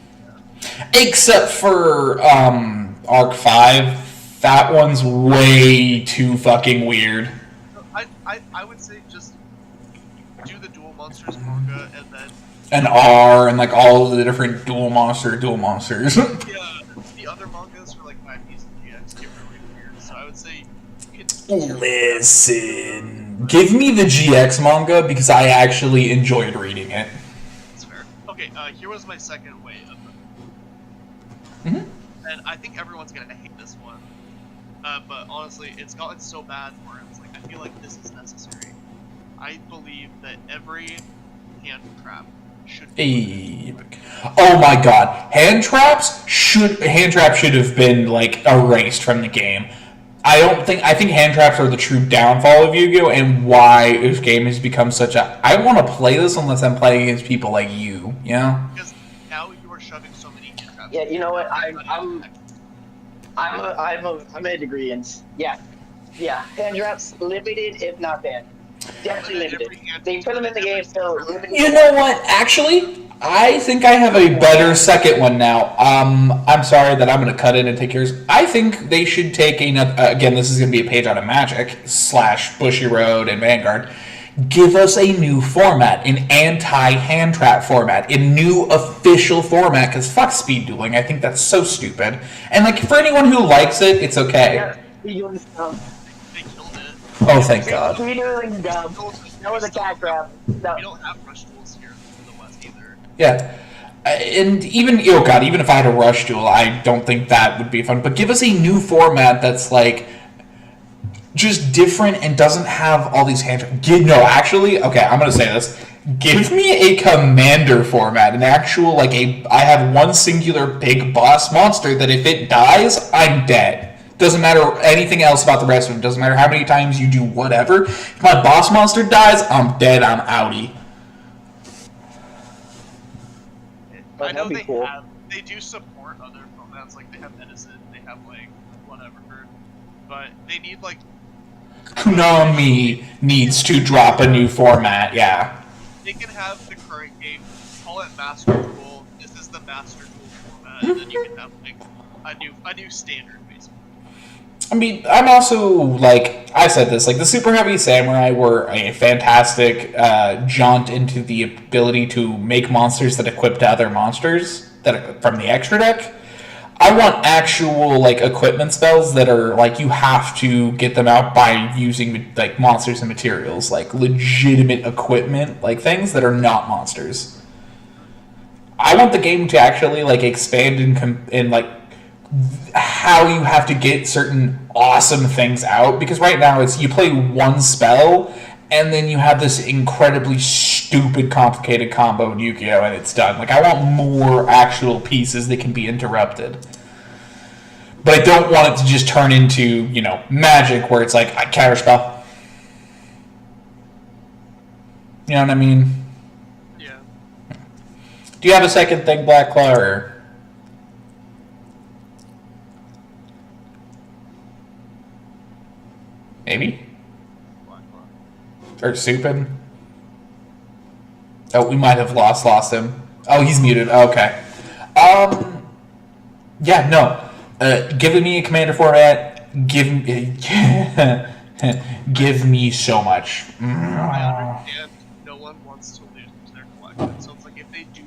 Except for Arc 5. That one's way too fucking weird. I would say just do the Dual Monsters manga and then... And R, and like all of the different dual monsters. Yeah, the other mangas for like 5Ds and GX get really weird, so I would say you can... Listen, give me the GX manga because I actually enjoyed reading it. That's fair. Okay, here was my second way of it. And I think everyone's gonna hate this one. But honestly, it's gotten so bad where it's like, I feel like this is necessary. I believe that every hand trap should be... Oh my god. Hand traps should have been like erased from the game. I think hand traps are the true downfall of Yu-Gi-Oh! And why this game has become such a... I want to play this unless I'm playing against people like you, you know? Because now you are shoving so many hand traps. Yeah, you know what? I'm a degree in. Yeah. Hand traps limited, if not banned. Definitely limited. They put them in the game, so limited. You know what? Actually, I think I have a better second one now. I'm sorry that I'm going to cut in and take yours. I think they should take another... again, this is going to be a page out of Magic / Bushiroad and Vanguard. Give us a new format, an anti-hand trap format, a new official format, because fuck speed dueling. I think that's so stupid. And like for anyone who likes it, it's okay. Yeah, speed dueling's dumb. They killed it. Oh, thank God. Speed dueling's dumb. That was a cat trap. No. We don't have rush duels here in the West either. Yeah. And even, oh God, even if I had a rush duel, I don't think that would be fun. But give us a new format that's like just different and doesn't have all these hand... No, actually, okay, I'm going to say this. Give me a commander format, an actual, like, I have one singular big boss monster that if it dies, I'm dead. Doesn't matter anything else about the rest of it. Doesn't matter how many times you do whatever. If my boss monster dies, I'm dead, I'm outie. I know they cool. they do support other formats, like they have Edison, they have like whatever, but they need like... Konami needs to drop a new format, yeah. They can have the current game, call it Master Duel, this is the Master Duel format, and then you can have like a new standard, basically. I mean, I'm also, like, I said this, like, the Super Heavy Samurai were a fantastic jaunt into the ability to make monsters that equip to other monsters from the extra deck. I want actual, like, equipment spells that are, like, you have to get them out by using, like, monsters and materials. Like, legitimate equipment, like, things that are not monsters. I want the game to actually, like, expand in like, how you have to get certain awesome things out. Because right now, it's you play one spell, and then you have this incredibly stupid, complicated combo in Yu-Gi-Oh! And it's done. Like, I want more actual pieces that can be interrupted. But I don't want it to just turn into, you know, Magic, where it's like, I counterspell. You know what I mean? Yeah. Do you have a second thing, Black Claw, or... Maybe? Or Supin? Oh, we might have lost him. Oh, he's muted. Okay. Yeah, no. Give me a commander format. Give me so much. I understand no one wants wants to lose their collection. So it's like if they do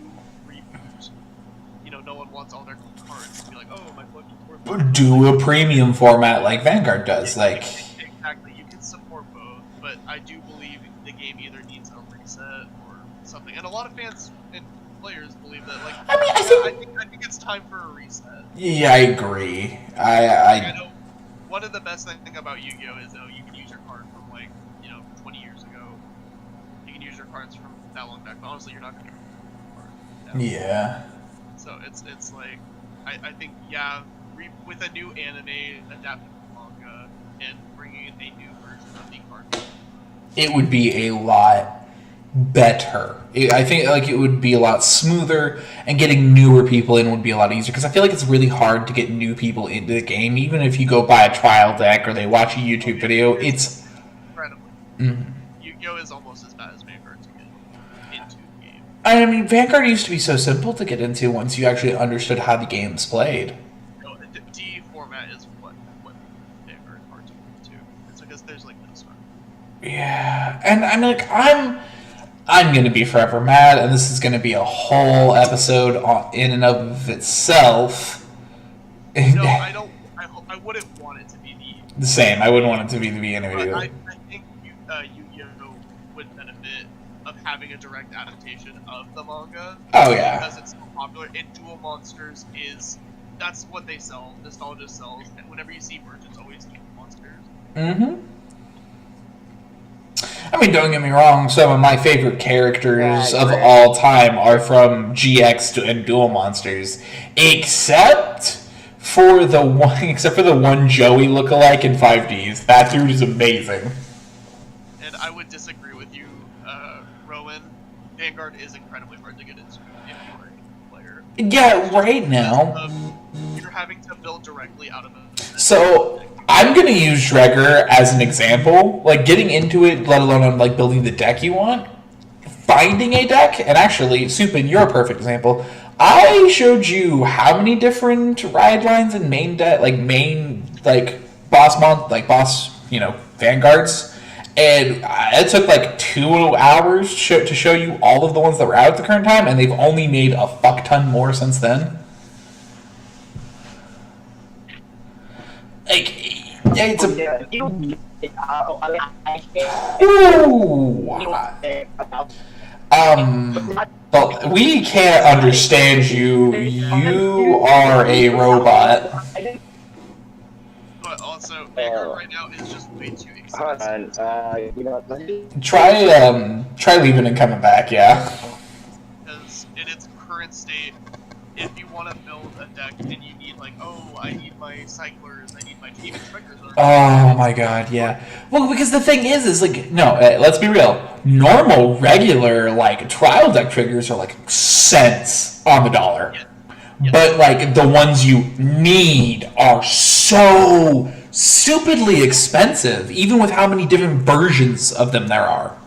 reboot, no one wants all their cards to be like, oh, my collection's worth. Do a premium format like Vanguard does. Like exactly, you can support both, but I do believe the game either needs a reset or something. And a lot of fans and players believe that. Like, I think it's time for a reset. Yeah, I agree. I know one of the best things about Yu-Gi-Oh is you can use your card from 20 years ago. You can use your cards from that long back, but honestly, you're not going to use your card. Yeah. So it's like I think with a new anime adapted manga and bringing in a new version of the card, it would be a lot better. I think it would be a lot smoother, and getting newer people in would be a lot easier, because I feel like it's really hard to get new people into the game. Even if you go buy a trial deck or they watch a YouTube video, it's incredible. Mm-hmm. Yu-Gi-Oh is almost as bad as Vanguard to get into the game. I mean, Vanguard used to be so simple to get into once you actually understood how the game's played. The D format is what Vanguard is hard to get into. It's because there's no start. Yeah, and I'm going to be forever mad, and this is going to be a whole episode in and of itself. No, I wouldn't want it to be the same. I wouldn't want it to be the anime. But I think Yu-Gi-Oh would benefit of having a direct adaptation of the manga. Oh yeah, because it's so popular. And Duel Monsters that's what they sell. Nostalgia sells, and whenever you see merch, it's always Duel Monsters. Mm-hmm. I mean, don't get me wrong, some of my favorite characters of all time are from GX and Duel Monsters, except for the one Joey lookalike in 5Ds. That dude is amazing. And I would disagree with you, Rowan. Vanguard is incredibly hard to get into if you are a new player. Yeah, right now. You're having to build directly out of it. So I'm gonna use Dregger as an example. Like, getting into it, let alone on building the deck you want, finding a deck, and actually, Supin, you're a perfect example. I showed you how many different ride lines and boss Vanguards, and it took 2 hours to show you all of the ones that were out at the current time, and they've only made a fuck ton more since then. It's a... But we can't understand you. You are a robot. But also, Vanguard right now is just way too expensive. Try leaving and coming back, yeah. Because in its current state, if you want to build a deck and you need I need my cyclers, I need my even triggers. Oh my god, yeah. Well, because the thing is no, let's be real. Normal, regular, trial deck triggers are cents on the dollar. Yeah. But the ones you need are so stupidly expensive, even with how many different versions of them there are.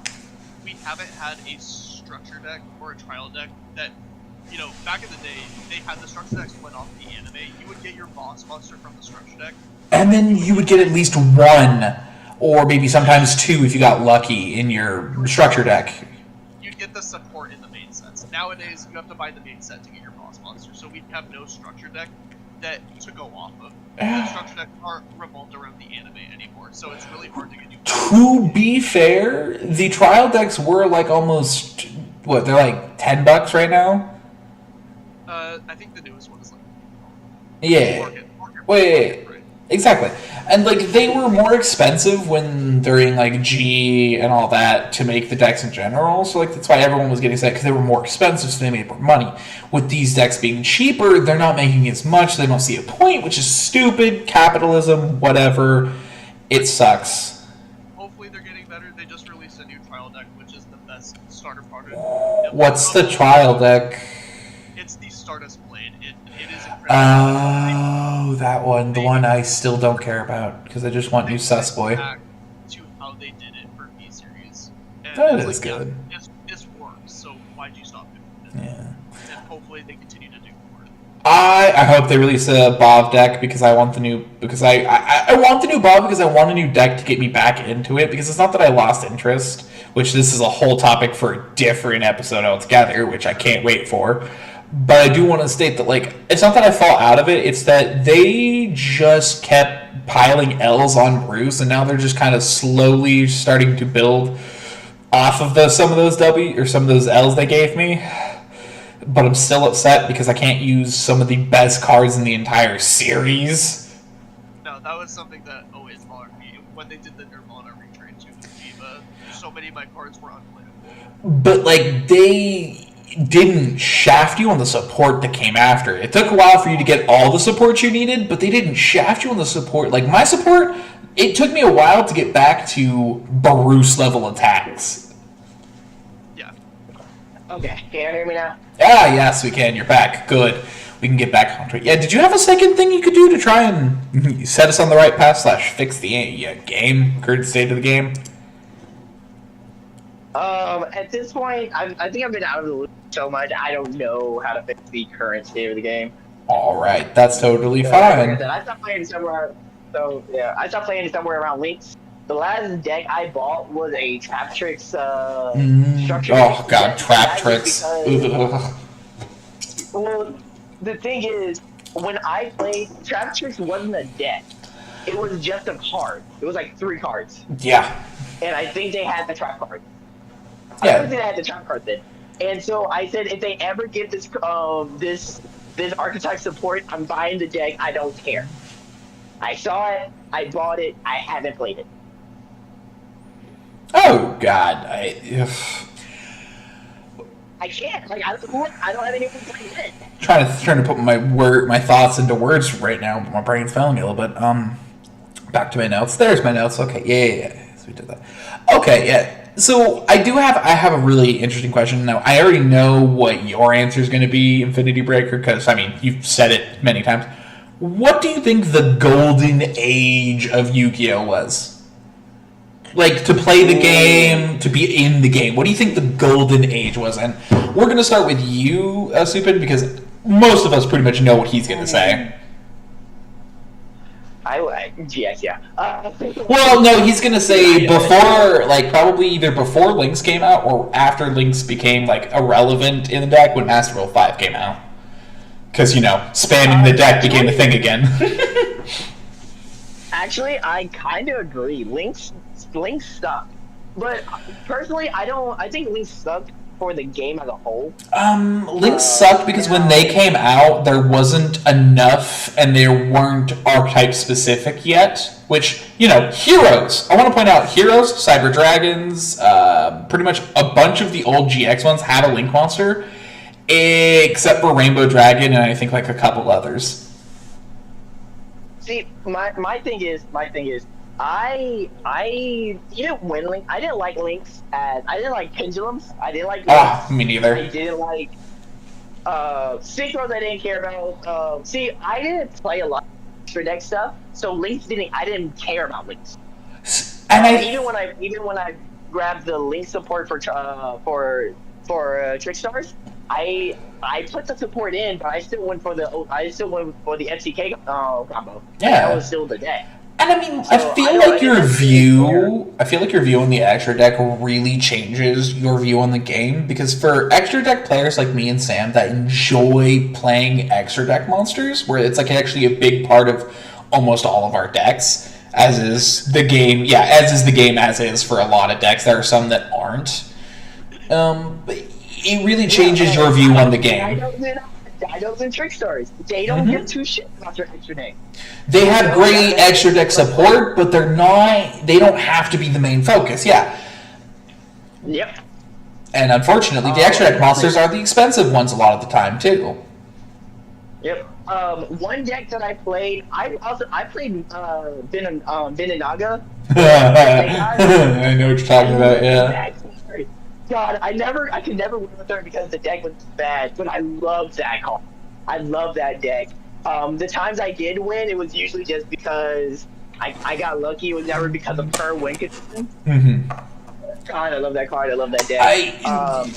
We haven't had a structure deck or a trial deck that, back in the day, they had the structure decks went off the anime. You would get your boss monster from the structure deck, and then you would get at least one, or maybe sometimes two if you got lucky in your structure deck. You'd get the support in the main sets. Nowadays, you have to buy the main set to get your boss monster, so we have no structure deck to go off of. The structure decks aren't revolved around the anime anymore, so it's really hard to get new. To be fair, the trial decks were almost, they're $10 right now? I think the newest one is market Wait, exactly. And they were more expensive when during G and all that to make the decks in general. So that's why everyone was getting set, because they were more expensive, so they made more money. With these decks being cheaper, they're not making as much. They don't see a point, which is stupid. Capitalism, whatever. It sucks. Hopefully they're getting better. They just released a new trial deck, which is the best starter card. What's the trial deck? It's the Stardust Blade. It is incredible. Oh, that one. The one I still don't care about, because I just want new Sus Boy. Back to how they did it for V-Series. That is good. Yeah, this works, so why'd you stop doing it? Yeah. And hopefully they continue to do more. I hope they release a Bob deck, because I want the new... Because I want the new Bob because I want a new deck to get me back into it, because it's not that I lost interest which this is a whole topic for a different episode altogether, which I can't wait for. But I do want to state that, like, it's not that I fall out of it, it's that they just kept piling L's on Bruce, and now they're just kind of slowly starting to build off of some of those L's they gave me. But I'm still upset because I can't use some of the best cards in the entire series. No, that was something that always bothered me when they did the Nirvana retrain to the Diva. So many of my cards were unplayable. But, like, they didn't shaft you on the support that came after. It took a while for you to get all the support you needed, but they didn't shaft you on the support. Like, my support, it took me a while to get back to Bruce level attacks. Yeah. Okay, can you hear me now? Ah, yes, we can. You're back. Good. We can get back onto it. Yeah, did you have a second thing you could do to try and set us on the right path / fix the game, current state of the game? At this point, I think I've been out of the loop so much, I don't know how to fix the current state of the game. All right, that's totally fine. I stopped playing somewhere. So yeah, I stopped playing somewhere around Links. The last deck I bought was a Trap Tricks structure. Oh god, Trap Tricks. Well, the thing is, when I played, Trap Tricks wasn't a deck. It was just a card. It was like 3 cards. Yeah. And I think they had the trap card. Yeah. I think they had the trap card then. And so I said, if they ever give this this archetype support, I'm buying the deck. I don't care. I saw it. I bought it. I haven't played it. Oh god, I can't. Like I don't have anyone playing it. Trying to put my thoughts into words right now, but my brain's failing a little bit. Back to my notes. There's my notes. Okay, yeah. So we did that. Okay, yeah. So I have a really interesting question now. I already know what your answer is going to be, Infinity Breaker, because I mean you've said it many times. What do you think the golden age of Yu-Gi-Oh was? Like, to play the game, to be in the game. What do you think the golden age was? And we're going to start with you, Supin, because most of us pretty much know what he's going to say. Yeah. Well, no, he's going to say before, like, probably either before Lynx came out or after Lynx became, like, irrelevant in the deck when Master Rule 5 came out. Because, you know, spamming the deck became a thing again. Actually, I kind of agree. Lynx sucked. But personally, I think Lynx sucked for the game as a whole. Lynx sucked because when they came out, there wasn't enough and they weren't archetype specific yet. Which, you know, Heroes. I want to point out Heroes, Cyber Dragons, pretty much a bunch of the old GX ones had a Link monster, except for Rainbow Dragon and I think like a couple others. See, my thing is, I didn't win Link. I didn't like Links I didn't like Pendulums. I didn't like Links. Me neither. I didn't like Synchros. I didn't care about. See, I didn't play a lot of extra deck stuff, so Links I didn't care about Links. And even when I grabbed the Link support for Trickstars, I put the support in, but I still went for the FCK combo. Yeah, that was still the deck. And I mean, I feel like your view on the extra deck really changes your view on the game, because for extra deck players like me and Sam that enjoy playing extra deck monsters, where it's like actually a big part of almost all of our decks, as is the game. Yeah, as is for a lot of decks. There are some that aren't. But it really changes your view on the game. Dinos and Trickstars. They don't give two shit about their extra deck. They have great extra deck support, but they don't have to be the main focus, yeah. Yep. And unfortunately, the extra deck monsters are the expensive ones a lot of the time, too. Yep. One deck that I played, I played Venanaga. I know what you're talking about, yeah. God, I could never win with her because the deck was bad, but I love that card. I love that deck. The times I did win, it was usually just because I got lucky. It was never because of her win condition. God, I love that card. I love that deck.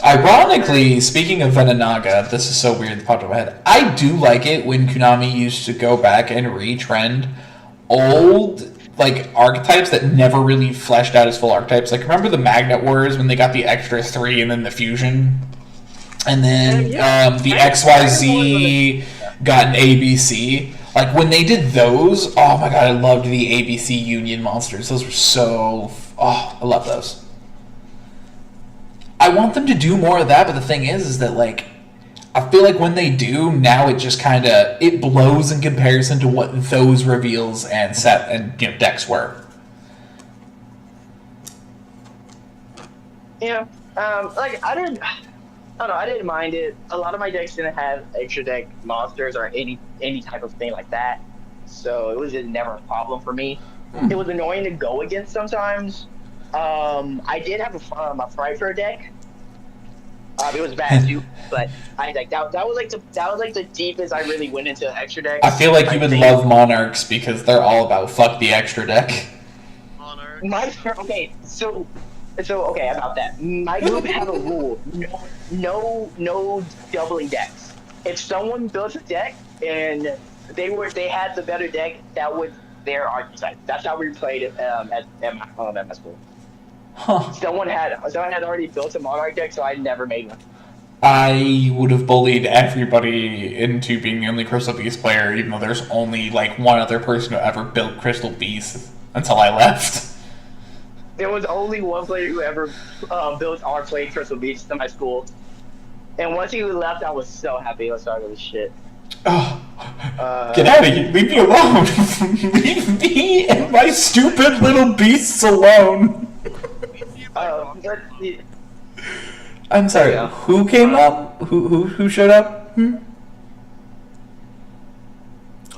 Ironically, speaking of Venanaga, this is so weird that popped in my head. I do like it when Konami used to go back and retrend old like archetypes that never really fleshed out as full archetypes. Like remember the Magnet Wars when they got the extra 3 and then the fusion, and then the XYZ got an ABC. Like when they did those, oh my god, I loved the ABC Union monsters. Those were so I love those. I want them to do more of that, but the thing is that like I feel like when they do, now it just kind of it blows in comparison to what those reveals and set and decks were. Yeah, like I don't know. I didn't mind it. A lot of my decks didn't have extra deck monsters or any type of thing like that, so it was just never a problem for me. It was annoying to go against sometimes. I did have a Frifer deck. It was bad too, but I like that was like the deepest I really went into extra decks. I feel like you would love Monarchs because they're all about fuck the extra deck. Monarchs. Okay, about that. My group have a rule: no doubling decks. If someone built a deck and they had the better deck, that was their archetype. That's how we played it at my school. Huh. Someone had already built a Monarch deck, so I never made one. I would have bullied everybody into being the only Crystal Beast player, even though there's only like one other person who ever built Crystal Beast until I left. There was only one player who ever built or played Crystal Beast in my school, and once he left, I was so happy. I was sorry, this shit. Oh, get out of here! Leave me alone! Leave me and my stupid little beasts alone! I'm sorry. Who came up? Who showed up?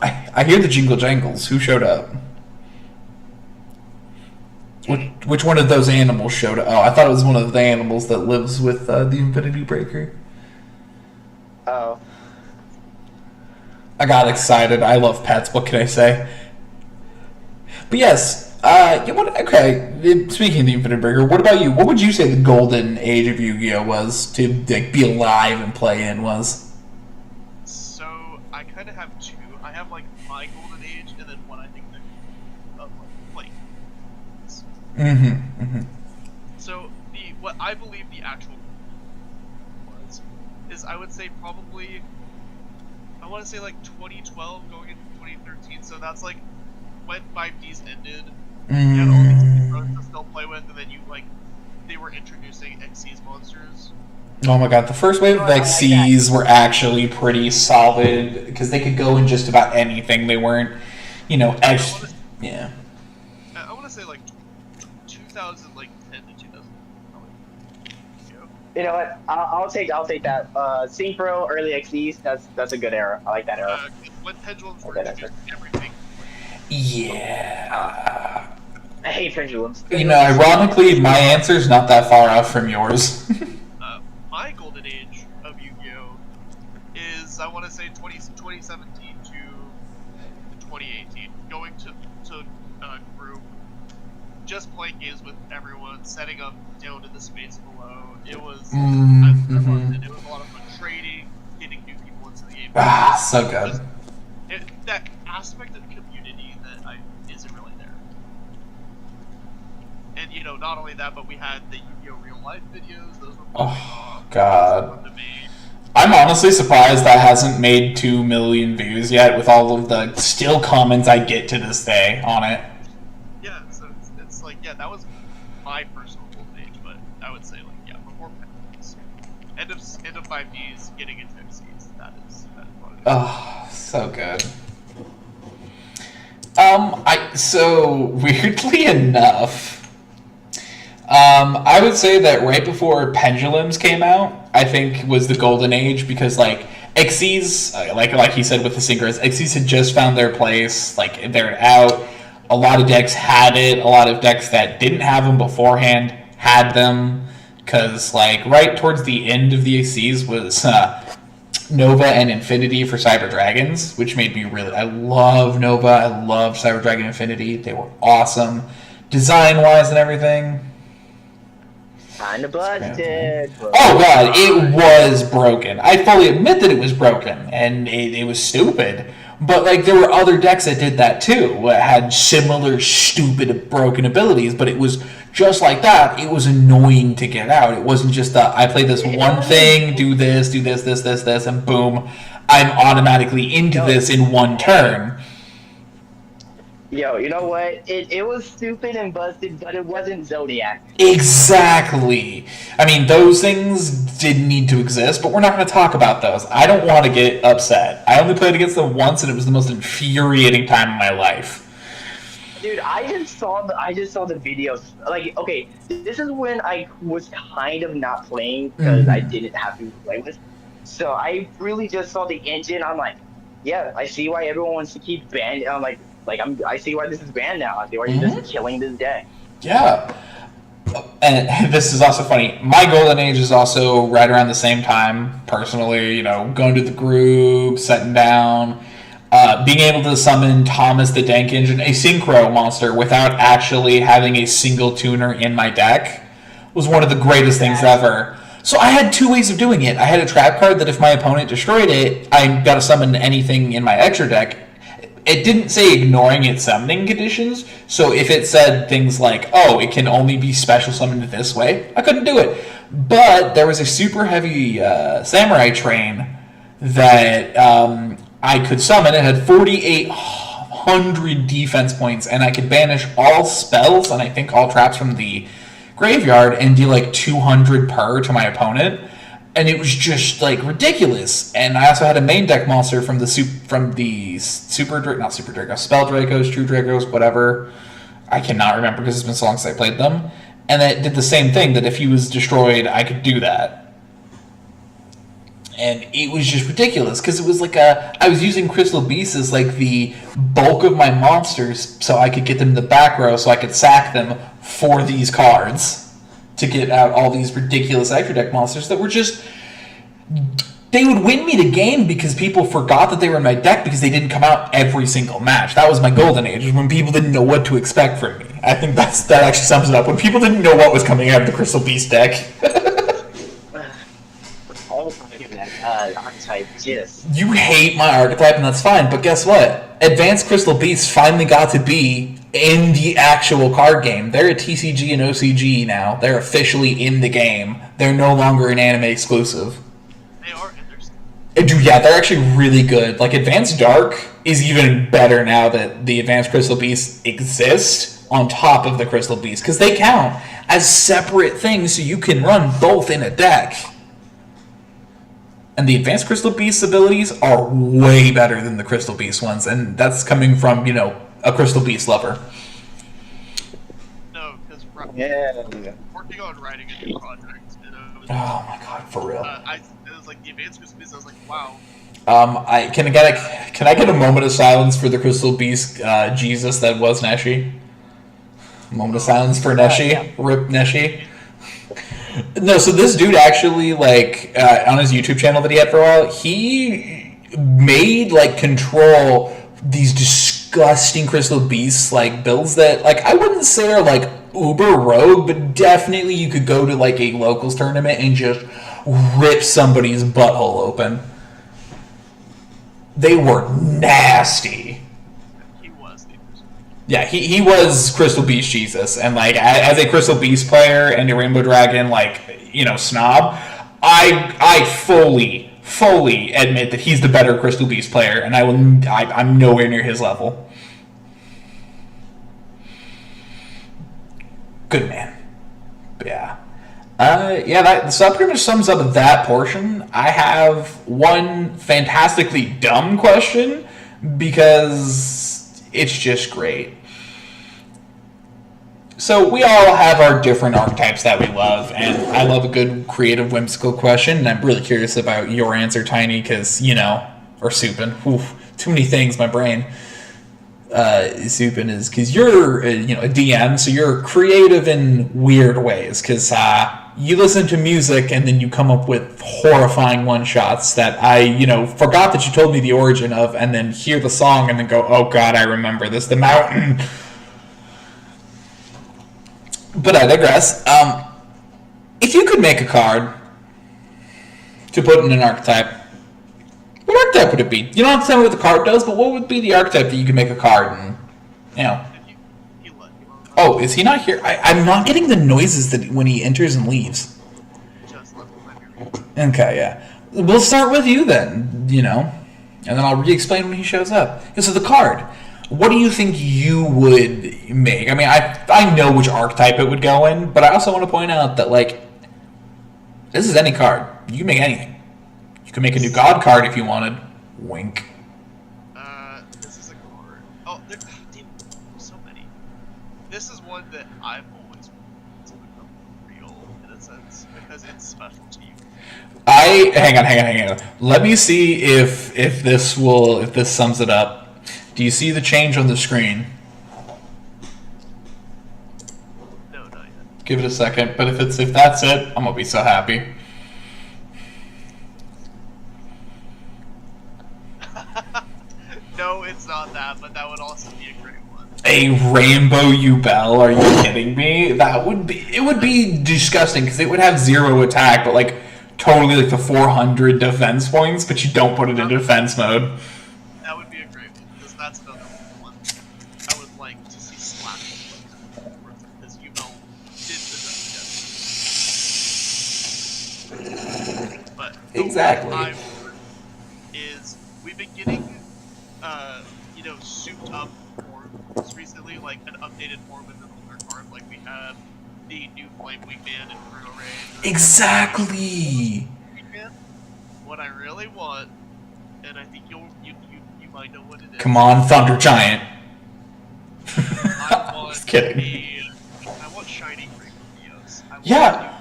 I hear the jingle jangles. Who showed up? Which one of those animals showed up? Oh, I thought it was one of the animals that lives with the Infinity Breaker. Oh. I got excited. I love pets. What can I say? But yes. Okay. Speaking of the Infinite Breaker, what about you? What would you say the golden age of Yu-Gi-Oh was to like be alive and play in was? So I kind of have two. I have like my golden age, and then one I think that of like play. So what I believe the actual was is I would say probably I want to say like 2012 going into 2013. So that's like when 5Ds ended. You had all these heroes to still play with, and then they were introducing Xyz monsters. Oh my god, the first wave of Xyz were actually pretty solid because they could go in just about anything. They weren't, yeah. I want to say like 2010 to 2000. You know what? I'll take that. Synchro early Xyz. That's a good era. I like that era. When pendulums were introduced, everything. Yeah. I hate pendulums. Ironically, my answer's not that far off from yours. My golden age of Yu-Gi-Oh! Is, I want to say, 2017 to 2018. Going to group, just playing games with everyone, setting up down in the space below. It was, I loved it. It was a lot of fun trading, getting new people into the game. So good. That aspect of community that isn't really there. And not only that, but we had the Yu-Gi-Oh! Real life videos. Those were God. I'm honestly surprised that hasn't made 2 million views yet with all of the still comments I get to this day on it. Yeah, so it's like, yeah, that was my personal golden age, but I would say before Penguins. End of 5Ds, getting into Xyz, that is what it is. Oh, so good. So weirdly enough, I would say that right before Pendulums came out, I think was the golden age because Xyz, like he said with the synchros, Xyz had just found their place, they're out. A lot of decks had it. A lot of decks that didn't have them beforehand had them because right towards the end of the Xyz was Nova and Infinity for Cyber Dragons, which made me I love Nova, I love Cyber Dragon Infinity. They were awesome, design-wise and everything. Kinda busted. Oh god, it was broken. I fully admit that it was broken, and it was stupid. But like there were other decks that did that too, that had similar stupid broken abilities, but it was just like that. It was annoying to get out. It wasn't just I play this one thing, do this, and boom, I'm automatically into this in one turn. Yo, you know what? It was stupid and busted, but it wasn't Zodiac. Exactly. I mean, those things didn't need to exist, but we're not going to talk about those. I don't want to get upset. I only played against them once, and it was the most infuriating time of my life. Dude, I just saw the videos. Like, okay, this is when I was kind of not playing because I didn't have to play with. So I really just saw the engine. I'm like, yeah, I see why everyone wants to keep banning. I'm like I see why this is banned now. I see why you're just killing this deck. Yeah. And this is also funny. My golden age is also right around the same time, personally, you know, going to the group, setting down, being able to summon Thomas the Dank Engine, a synchro monster, without actually having a single tuner in my deck was one of the greatest things ever. So I had two ways of doing it. I had a trap card that if my opponent destroyed it, I got to summon anything in my extra deck. It didn't say ignoring its summoning conditions, so if it said things like, oh, it can only be special summoned this way, I couldn't do it. But there was a super heavy samurai train that I could summon. It had 4,800 defense points, and I could banish all spells and I think all traps from the graveyard and deal like 200 per to my opponent. And it was just like ridiculous. And I also had a main deck monster from the Spell Dracos, True Dracos, whatever. I cannot remember because it's been so long since I played them. And it did the same thing, that if he was destroyed, I could do that. And it was just ridiculous because it was like I was using Crystal Beasts as like the bulk of my monsters so I could get them in the back row so I could sack them for these cards to get out all these ridiculous extra deck monsters that were just... They would win me the game because people forgot that they were in my deck because they didn't come out every single match. That was my golden age, when people didn't know what to expect from me. I think that actually sums it up. When people didn't know what was coming out of the Crystal Beast deck. Archetype, yes. You hate my archetype, and that's fine, but guess what? Advanced Crystal Beasts finally got to be in the actual card game. They're a TCG and OCG now. They're officially in the game. They're no longer an anime exclusive. They are interesting. Dude, yeah, they're actually really good. Like, Advanced Dark is even better now that the Advanced Crystal Beasts exist on top of the Crystal Beasts, because they count as separate things so you can run both in a deck. And the Advanced Crystal Beast abilities are way better than the Crystal Beast ones, and that's coming from, you know, a Crystal Beast lover. No, because working on writing a new project, and oh my god, for real. it was like the Advanced Crystal Beast. I was like, wow. Can I get a moment of silence for the Crystal Beast Jesus that was Neshi? A moment of silence for Neshi. Yeah. Rip Neshi. No, so this dude actually, like, on his YouTube channel that he had for a while, he made, like, control these disgusting Crystal Beasts, like, builds that, like, I wouldn't say are, like, uber rogue, but definitely you could go to, like, a locals tournament and just rip somebody's butthole open. They were nasty. Yeah, he was Crystal Beast Jesus, and like as a Crystal Beast player and a Rainbow Dragon, like, you know, snob, I fully admit that he's the better Crystal Beast player, and I'm nowhere near his level. Good man. But yeah. So that pretty much sums up that portion. I have one fantastically dumb question because it's just great. So we all have our different archetypes that we love, and I love a good, creative, whimsical question, and I'm really curious about your answer, Tiny, because, you know, or Supin. Oof, too many things, my brain. Supin is, because you're, you know, a DM, so you're creative in weird ways, because you listen to music and then you come up with horrifying one-shots that I, you know, forgot that you told me the origin of, and then hear the song and then go, oh god, I remember this, The Mountain. But I digress. If you could make a card to put in an archetype, What archetype would it be? You don't have to tell me what the card does, but what would be the archetype that you can make a card and, you know? Oh, is he not here? I'm not getting the noises that when he enters and leaves. Okay, yeah. We'll start with you then, you know, and then I'll re-explain when he shows up. Yeah, so the card, what do you think you would make? I mean, I know which archetype it would go in, but I also want to point out that, like, this is any card. You can make anything. You can make a new god card if you wanted. Wink. This is a card. Oh, there's so many. This is one that I've always wanted to become real, in a sense, because it's special to you. Hang on. Let me see if this sums it up. Do you see the change on the screen? No, not yet. Give it a second, but if that's it, I'm gonna be so happy. No, it's not that, but that would also be a great one. A rainbow Yubel? Are you kidding me? It would be disgusting because it would have 0 attack, but like totally like the 400 defense points, but you don't put it in defense mode. That would be a great one, because that's another one I would like to see slapped, because Yubel did deserve it. But Exactly. What I want is we've been getting souped up forms recently, like an updated form with an older card, like we had the new Flame Wingman and Bruno Ray. Exactly. What I really want, and I think you might know what it is. Come on, Thunder Giant. I want Just kidding. I want shiny Rainbow. Yeah,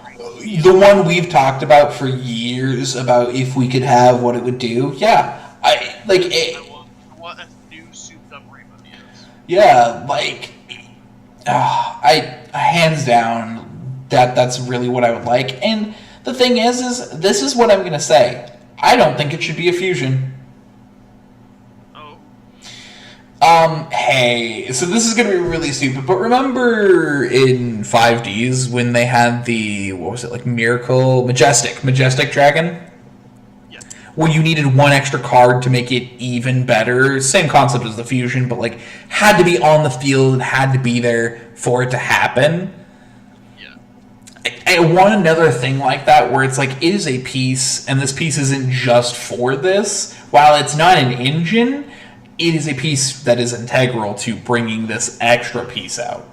the one we've talked about for years about if we could have what it would do. Yeah, I want a new souped up Rainbow Neos. Yeah, like, I hands down that's really what I would like. And the thing is this is what I'm gonna say. I don't think it should be a fusion. Hey, so this is gonna be really stupid, but remember in 5Ds when they had the, what was it, like Miracle, Majestic Dragon? Yeah. Where you needed one extra card to make it even better. Same concept as the fusion, but like had to be on the field, had to be there for it to happen. Yeah. I want another thing like that where it's like, it is a piece, and this piece isn't just for this. While it's not an engine, it is a piece that is integral to bringing this extra piece out.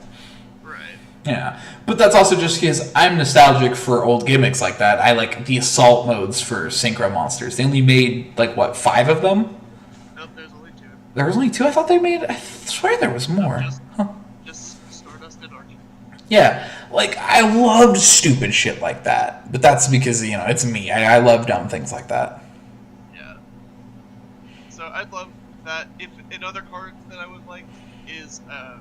Right. Yeah. But that's also just because I'm nostalgic for old gimmicks like that. I like the assault modes for Synchro Monsters. They only made, like, what, 5 of them? Nope, there's only 2. There was only 2? I thought they made... I swear there was more. Just Stardust and Archie. Yeah. Like, I loved stupid shit like that. But that's because, you know, it's me. I love dumb things like that. Yeah. So I'd love that. If another card that I would like is a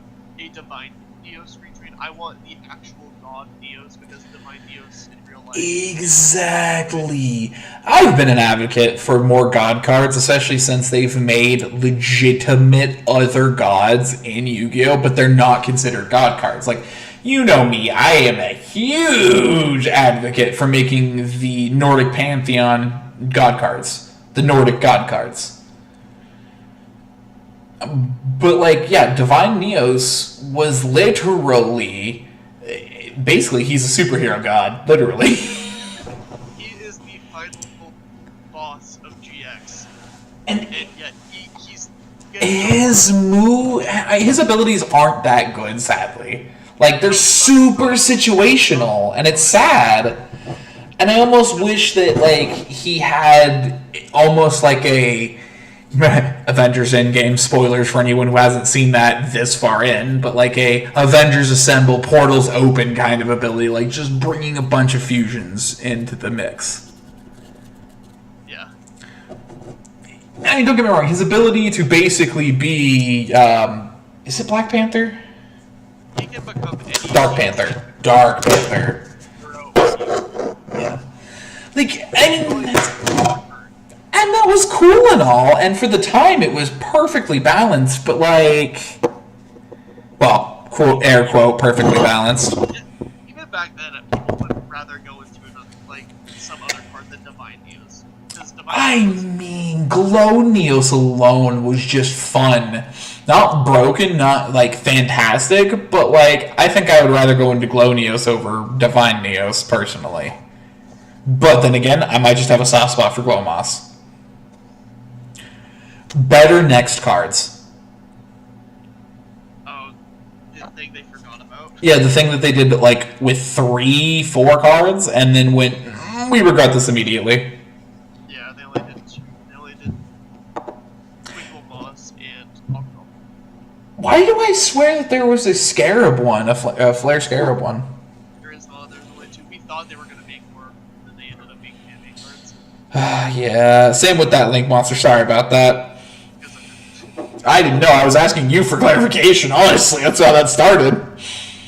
Divine Neos retrain. I want the actual God Neos, because Divine Neos in real life. Exactly. I've been an advocate for more God cards, especially since they've made legitimate other gods in Yu-Gi-Oh, but they're not considered God cards. Like, you know me, I am a huge advocate for making the Nordic Pantheon God cards. The Nordic God cards. But, like, yeah, Divine Neos was literally... Basically, he's a superhero god. Literally. He is the final boss of GX. And yet he's... his abilities aren't that good, sadly. Like, they're super situational, and it's sad. And I almost wish that, like, he had almost like a... Avengers Endgame, spoilers for anyone who hasn't seen that this far in, but like a Avengers Assemble, Portals Open kind of ability, like just bringing a bunch of fusions into the mix. Yeah. I mean, don't get me wrong, his ability to basically be, is it Black Panther? He can become any... Dark Panther. Dark Panther. Yeah. Like, I mean... And that was cool and all, and for the time it was perfectly balanced, but like, well, quote, air quote, perfectly balanced. Even back then, people would rather go into another, like some other card than Divine Neos, because I mean, Glow Neos alone was just fun. Not broken, not like fantastic, but like I think I would rather go into Glow Neos over Divine Neos personally. But then again, I might just have a soft spot for Glow Moss. Better next cards. Oh, the thing they forgot about. Yeah, the thing that they did like with 3-4 cards and then went, we regret this immediately. Yeah, they only did two. They only did Twinkle Moss and Octo. Why do I swear that there was a Scarab one, a Flare Scarab one? There's only two. We thought they were gonna make more, and then they ended up making campaign cards. Yeah, same with that Link monster. Sorry about that. I didn't know. I was asking you for clarification. Honestly, that's how that started.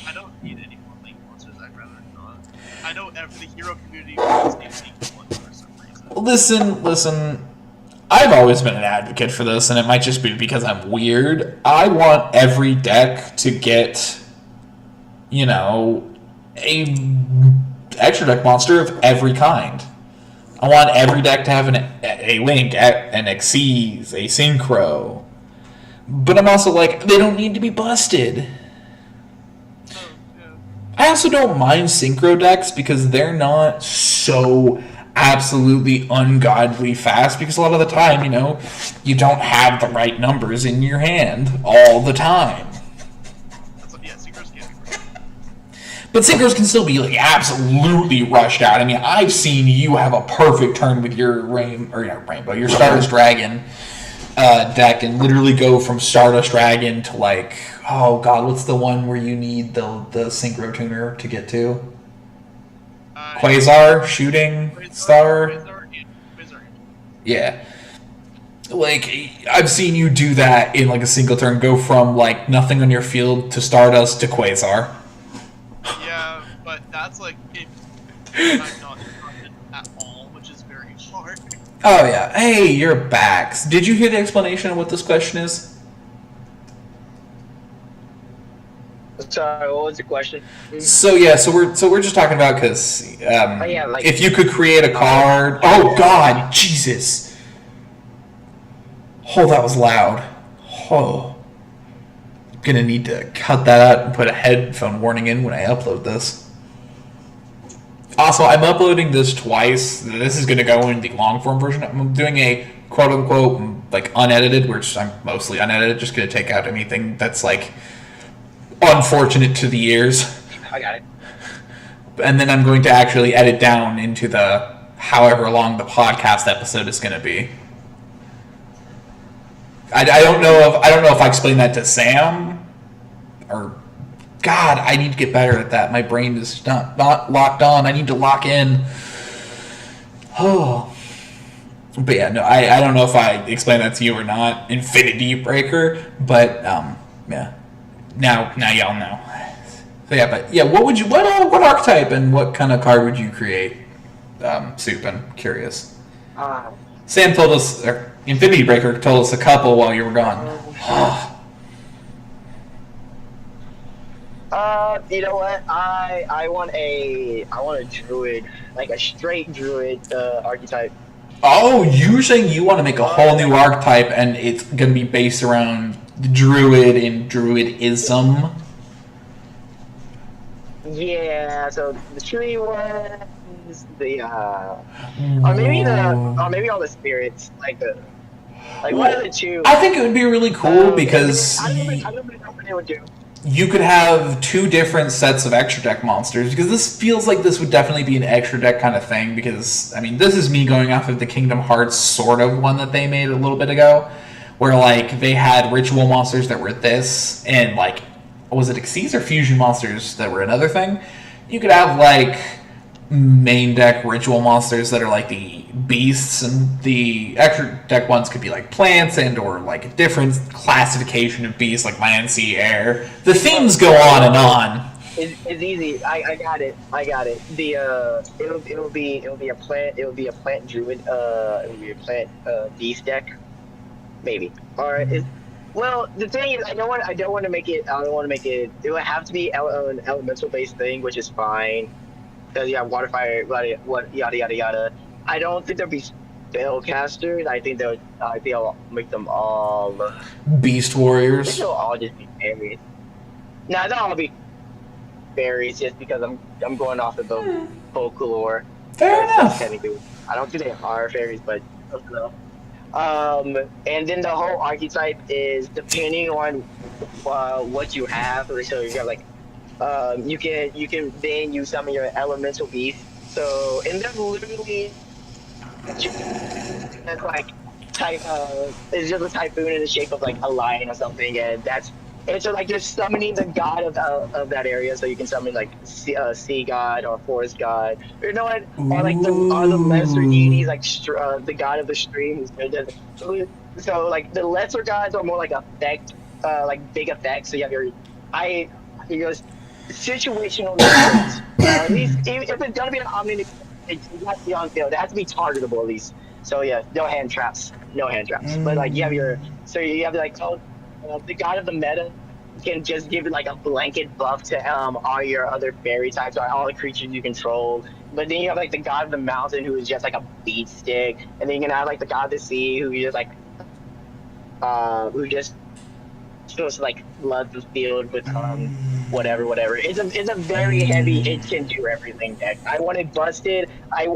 I don't need any more Link monsters. I'd rather not. I know the hero community wants these Link ones for some reason. Listen. I've always been an advocate for this, and it might just be because I'm weird. I want every deck to get, a extra deck monster of every kind. I want every deck to have a Link, an Xyz, a Synchro. But I'm also like, they don't need to be busted. Oh, yeah. I also don't mind Synchro decks because they're not so absolutely ungodly fast because a lot of the time, you don't have the right numbers in your hand all the time. Yeah, Synchros can be pretty. But Synchros can still be like absolutely rushed out. I mean, I've seen you have a perfect turn with your your Stardust Dragon deck and literally go from Stardust Dragon to like, oh god, what's the one where you need the Synchro tuner to get to? Quasar, Shooting Star? Quasar. Yeah. Like, I've seen you do that in like a single turn, go from like nothing on your field to Stardust to Quasar. Yeah, but that's like if I'm not confident at all, which is very hard. Oh yeah. Hey, you're back. Did you hear the explanation of what this question is? Sorry, what was the question? So we're just talking about because if you could create a card. Oh God, Jesus! Oh, that was loud. Oh, I'm gonna need to cut that out and put a headphone warning in when I upload this. Also, I'm uploading this twice. This is gonna go in the long form version. I'm doing a quote unquote like unedited, which I'm mostly unedited. Just gonna take out anything that's like unfortunate to the ears. I got it. And then I'm going to actually edit down into the however long the podcast episode is going to be. I don't know if I explained that to Sam or God, I need to get better at that. My brain is not locked on. I need to lock in. Oh. But yeah, no, I don't know if I explained that to you or not. Infinity Breaker, but yeah. Now y'all know. So yeah, what archetype and what kind of card would you create? Soup, I'm curious. Sam told us, or Infinity Breaker told us a couple while you were gone. You know what? I want a druid, like a straight druid archetype. Oh, you're saying you want to make a whole new archetype and it's gonna be based around the druid and druidism? Yeah, so the tree ones, the or maybe all the spirits, like one of the two. I think it would be really cool because I don't know what they would do. you could have two different sets of extra deck monsters, because this feels like this would definitely be an extra deck kind of thing, because, I mean, this is me going off of the Kingdom Hearts sort of one that they made a little bit ago, where, like, they had ritual monsters that were this, and, like, was it Xyz or fusion monsters that were another thing? You could have, like, main deck ritual monsters that are like the beasts, and the extra deck ones could be like plants and or like a different classification of beasts like land, sea, air. The themes go on and on. It's easy. I got it. The it'll be a plant. It'll be a plant druid. It'll be a plant beast deck, maybe. All right. Well, the thing is, I don't want to make it. It would have to be an elemental based thing, which is fine. Because you have water, fire, yada yada yada. I don't think there'll be spellcasters. I think I'll make them all. I Beast think Warriors. they'll all just be fairies. No, they'll all be fairies just because I'm going off of the folklore. Fair That's enough. technically. I don't think they are fairies, but close enough. And then the whole archetype is depending on what you have. So you have like you can then use some of your elemental beasts. So and they're literally it's like it's just a typhoon in the shape of like a lion or something, and that's and so like you're summoning the god of that area, so you can summon like sea god or forest god, or you know what, or like the lesser Ooh. deities like the god of the stream. So like the lesser gods are more like effect, like big effects. So you have I your situational nations. At least if it's gonna be an omni, it has to be on field. It has to be targetable at least. So yeah, no hand traps, no hand traps. But like you have Mm. you have like the god of the meta can just give you like a blanket buff to all your other fairy types or all the creatures you control. But then you have like the god of the mountain who is just like a beat stick, and then you can have like the god of the sea who you just like who just supposed to like flood the field with whatever. It's a very heavy. It can do everything deck. I want it busted. I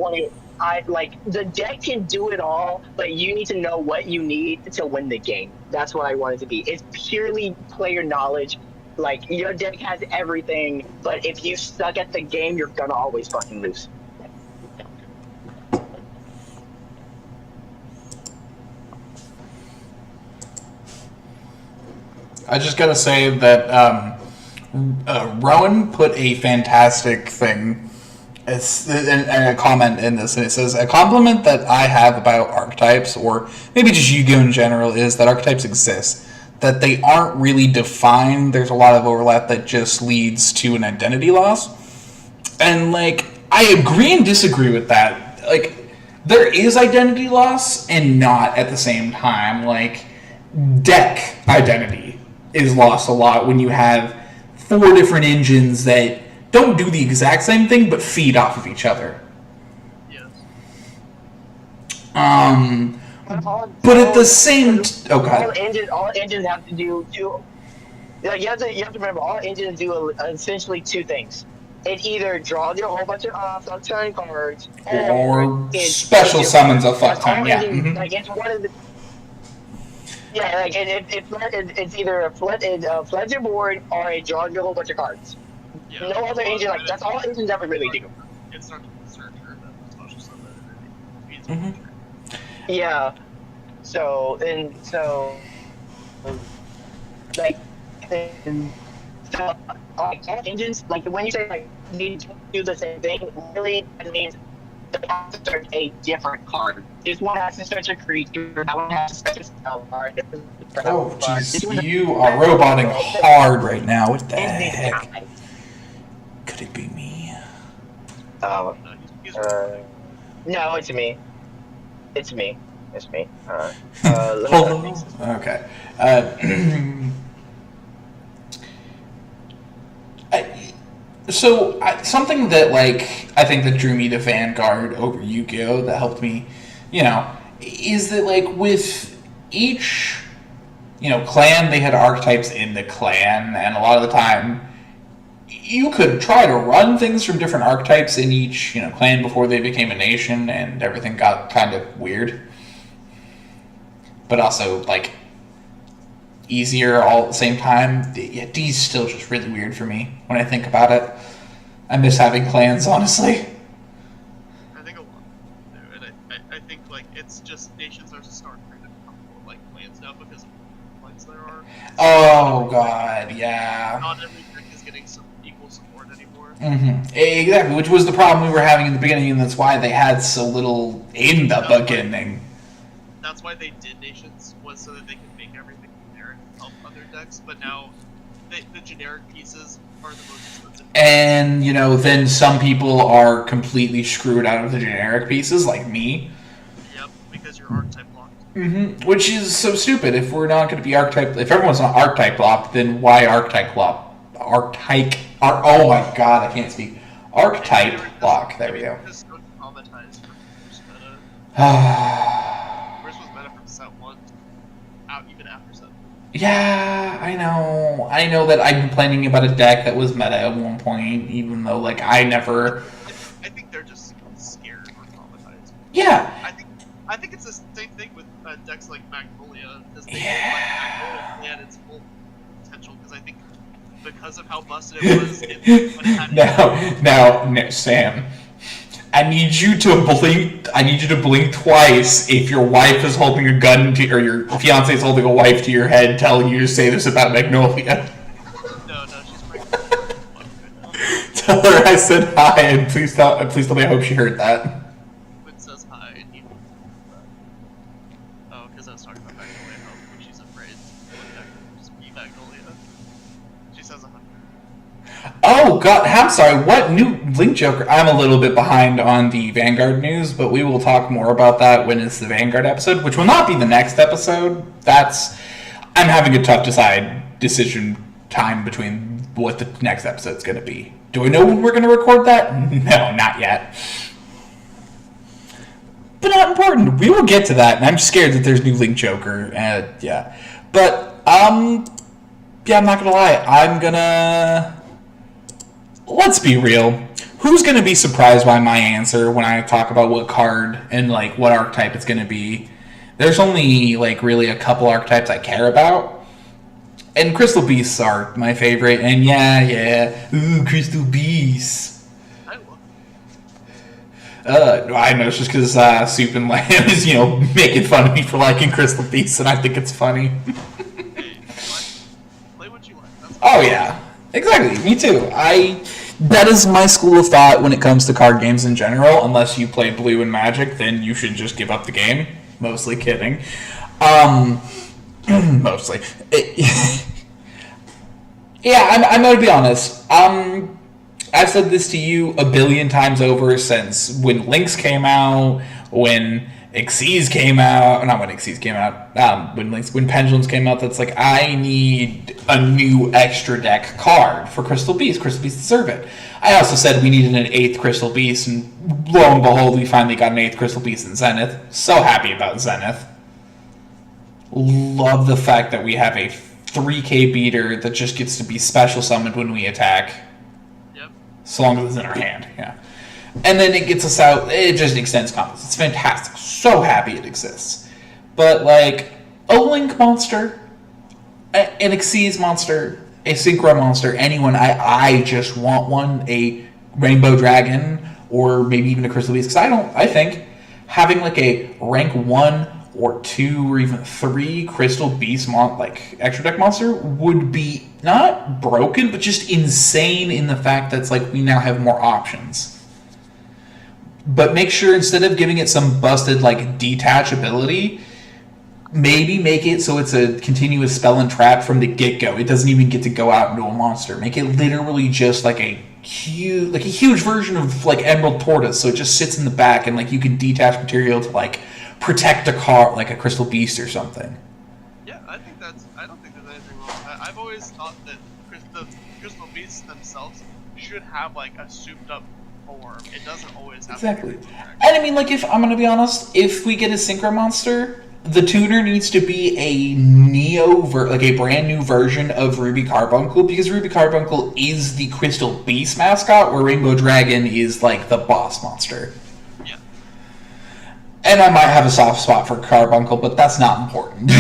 like the deck can do it all, but you need to know what you need to win the game. That's what I want it to be. It's purely player knowledge. Like your deck has everything, but if you suck at the game, you're gonna always fucking lose. I just gotta say that Rowan put a fantastic thing and a comment in this, and it says a compliment that I have about archetypes, or maybe just Yu-Gi-Oh in general, is that archetypes exist. That they aren't really defined. There's a lot of overlap that just leads to an identity loss. And like, I agree and disagree with that. Like, there is identity loss and not at the same time. Like, deck identity is lost a lot when you have four different engines that don't do the exact same thing but feed off of each other. Yes. Um, All, but at the all, same oh god, all engines have to do two. Like you have to remember, all engines do essentially two things. It either draws you a whole bunch of turn cards, or or it floods special your summons board. a fuck That's ton. all Yeah. engines. Mm-hmm. Like it's one of the yeah. Like it's either floods your board or it draws you a whole bunch of cards. Yeah. No other engine like that's all engines ever really do. It starts with the searcher, then the special summon, and then it feeds Mm-hmm. with the turn. Yeah. So like and so like all engines like when you say like need to do the same thing, really it means it has to search a different card. This one has to search a creature, that one has to search a spell card, this is a spell Oh card. jeez, This one you are roboting hard right now. What the heck? guy. Could it be me? Oh, No, he's no, it's me. It's me. It's me. Let me Hold fix this. on. Okay. Something that like I think that drew me to Vanguard over Yu-Gi-Oh that helped me, is that like with each clan, they had archetypes in the clan, and a lot of the time you could try to run things from different archetypes in each clan before they became a nation, and everything got kind of weird. But also like easier all at the same time. Yeah, D's still just really weird for me when I think about it. I miss having clans, honestly. I think a lot do, and I think like it's just nations are starting to become more like clans now because of the clans there are. Oh god, yeah. Not every deck is getting some equal support anymore. Exactly, which was the problem we were having in the beginning, and that's why they had so little in the beginning. That's why they did nations, was so that they could make everything generic and help other decks. But now, the generic pieces are the most expensive. And then some people are completely screwed out of the generic pieces, like me. Yep, because you're archetype locked. Which is so stupid. If we're not going to be archetype, if everyone's not archetype locked, then why archetype lock? Oh my god, I can't speak. Archetype lock. There we go. It's so traumatized from first meta. Where's was meta from set 1 out even after set 1? Yeah, I know. I know that I'm complaining about a deck that was meta at one point, even though, like, I never... I think they're just scared or traumatized. Yeah. I think it's the same thing with decks like Magnolia, because they didn't let Magnolia play at its full potential, because I think because of how busted it was, Now, Sam, I need you to blink twice if your wife is holding a gun to, or your fiance is holding a wife to your head, telling you to say this about Magnolia. No, she's pregnant. Tell her I said hi, and please tell me I hope she heard that. Quinn says hi, and you oh, because I was talking about Magnolia, how she's afraid to just be Magnolia. She says 100. Oh god, I'm sorry, what new Link Joker? I'm a little bit behind on the Vanguard news, but we will talk more about that when it's the Vanguard episode, which will not be the next episode. I'm having a tough decision time between what the next episode's going to be. Do I know when we're going to record that? No, not yet. But not important. We will get to that, and I'm scared that there's new Link Joker. Yeah. But, yeah, I'm not going to lie. Let's be real. Who's going to be surprised by my answer when I talk about what card and, like, what archetype it's going to be? There's only, like, really a couple archetypes I care about. And Crystal Beasts are my favorite. And ooh, Crystal Beasts. I love I know, it's just because Soup and Lamb is, making fun of me for liking Crystal Beasts, and I think it's funny. Hey, play what you like. That's Oh, yeah. Exactly, me too. That is my school of thought when it comes to card games in general. Unless you play Blue and Magic, then you should just give up the game. Mostly kidding. Mostly. Yeah, I'm going to be honest. I've said this to you a billion times over since when Lynx came out, when Xyz came out, not when Xyz came out, when Pendulums came out, that's like, I need a new extra deck card for Crystal Beast. Crystal Beast deserve it. I also said we needed an 8th Crystal Beast, and lo and behold, we finally got an 8th Crystal Beast in Zenith. So happy about Zenith. Love the fact that we have a 3k beater that just gets to be special summoned when we attack. Yep. So long as it's in our hand, yeah. And then it gets us out, it just extends combos. It's fantastic. So happy it exists. But, like, a Link monster, an Xyz monster, a Synchro monster, anyone, I just want one, a Rainbow Dragon, or maybe even a Crystal Beast, because I think having, like, a rank 1 or 2 or even 3 Crystal Beast extra deck monster would be not broken, but just insane in the fact that it's like we now have more options. But make sure instead of giving it some busted like detach ability, maybe make it so it's a continuous spell and trap from the get-go. It doesn't even get to go out into a monster. Make it literally just like a huge version of like Emerald Tortoise, so it just sits in the back and like you can detach material to like protect a card like a Crystal Beast or something. Yeah, I don't think there's anything wrong with that. I've always thought that the Crystal Beasts themselves should have like a souped up form. It doesn't always have Exactly. And I mean, like, if I'm gonna be honest, if we get a Synchro monster, the tuner needs to be a a brand new version of Ruby Carbuncle, because Ruby Carbuncle is the Crystal Beast mascot, where Rainbow Dragon is like the boss monster. Yeah. And I might have a soft spot for Carbuncle, but that's not important.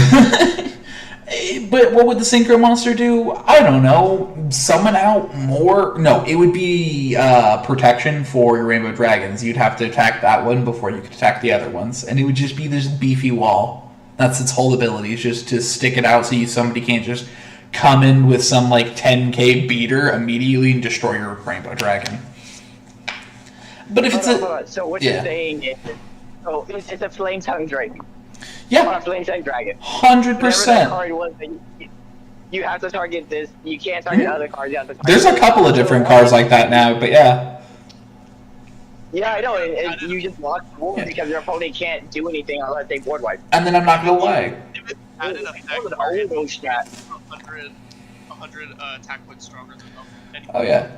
But what would the Synchro monster do? I don't know. Summon out more? No, it would be protection for your Rainbow Dragons. You'd have to attack that one before you could attack the other ones. And it would just be this beefy wall. That's its whole ability, is just to stick it out so somebody can't just come in with some like 10k beater immediately and destroy your Rainbow Dragon. But if So what you're saying is, it's a Flame Tongue Drake. Yeah. Or a Flame Tongue Dragon. 100%. You have to target this. You can't target other cards. You have to target There's a couple of different cards like that now, but yeah. Yeah, I know. And you just lock the board because your opponent can't do anything unless they board wipe. And then I'm not gonna lie. If it added a That was an old stat. 100 100 attack points stronger than anything. Oh yeah.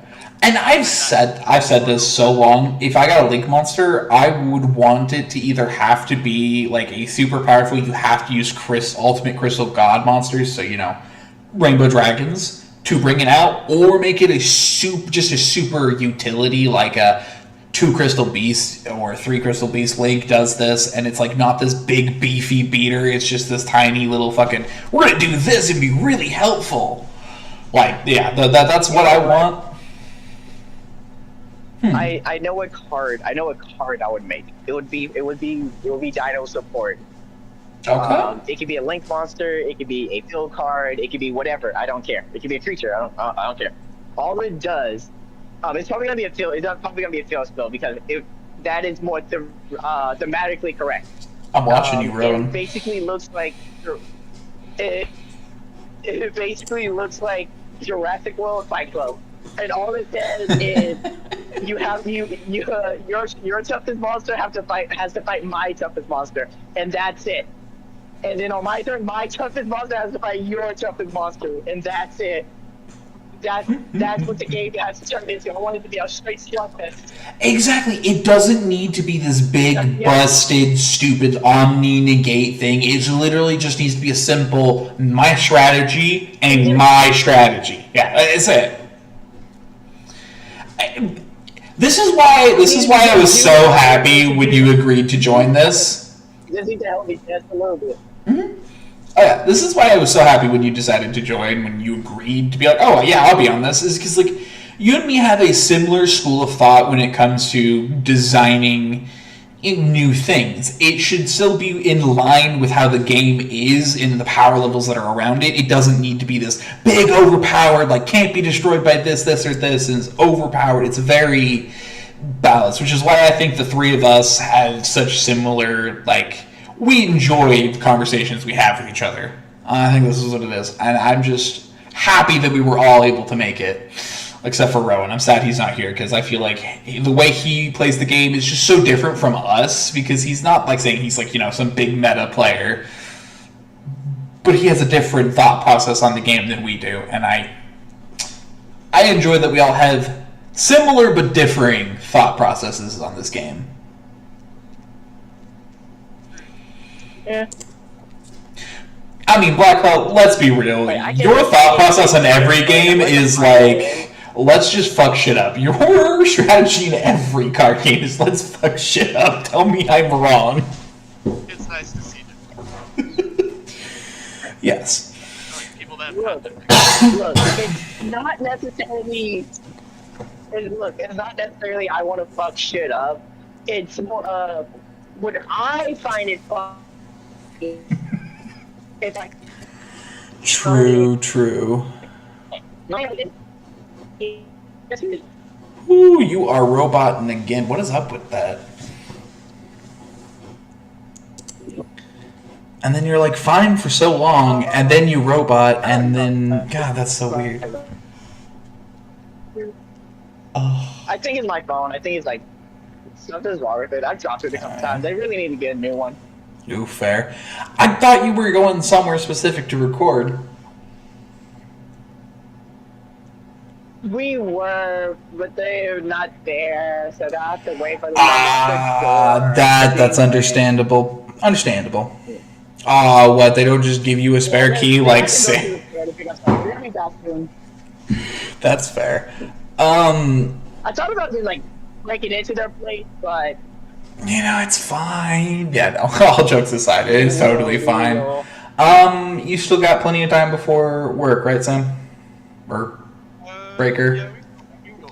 And I've said this so long. If I got a Link monster, I would want it to either have to be like a super powerful. You have to use ultimate Crystal God monsters, so Rainbow Dragons to bring it out, or make it just a super utility like a 2 Crystal Beast or 3 Crystal Beast. Link does this, and it's like not this big beefy beater. It's just this tiny little fucking. We're gonna do this and be really helpful. Like that's what I want. I know a card I would make. It would be Dino support. Okay. It could be a Link monster, it could be a field card, it could be whatever. I don't care. It could be a creature. I don't care. All it does, it's probably gonna be a field. It's not probably gonna be a field spell because that is more thematically correct. I'm watching you, Rowan. It basically looks like Jurassic World Fight Club, and all it says is your toughest monster has to fight my toughest monster, and that's it. And then on my turn, my toughest monster has to fight your toughest monster, and that's it. That's what the game has turned into. I want it to be a straight slugfest. Exactly. It doesn't need to be this big, busted, stupid omni-negate thing. It literally just needs to be a simple my strategy and my strategy. Yeah, that's it. This is why I was so happy when you agreed to join this. You just need to help me just a little bit. Mm-hmm. Oh yeah, this is why I was so happy when you decided to join, when you agreed to be like, oh yeah, I'll be on this, is because like you and me have a similar school of thought when it comes to designing new things. It should still be in line with how the game is in the power levels that are around it. It doesn't need to be this big, overpowered, like can't be destroyed by this, or this, and it's overpowered. It's very balanced, which is why I think the three of us have such similar, like, we enjoy the conversations we have with each other. I think this is what it is. And I'm just happy that we were all able to make it. Except for Rowan. I'm sad he's not here because I feel like the way he plays the game is just so different from us, because he's not like saying he's like, some big meta player. But he has a different thought process on the game than we do. And I enjoy that we all have similar but differing thought processes on this game. Yeah. I mean, Blackwell, let's be real. Your thought process on every game is like, let's just fuck shit up. Your strategy in every card game is let's fuck shit up. Tell me I'm wrong. It's nice to see it. Yes. Like people that Look, it's not necessarily. It's not necessarily I want to fuck shit up. It's more when I find it fun. It's like True. Ooh, you are roboting again. What is up with that? And then you're like fine for so long, and then you robot, and then God, that's so weird. Oh. I think it's my phone. I think it's like something's wrong with it. I've dropped it a couple times. I really need to get a new one. Ooh, fair. I thought you were going somewhere specific to record. We were, but they're not there, so I have to wait for them. That's understandable. Understandable. What, they don't just give you a spare key, like, say... That's fair. I thought about just, like, breaking into their place, but... It's fine. Yeah, no, all jokes aside, it's totally fine. You still got plenty of time before work, right, Sam? Or Breaker? Yeah, we can go.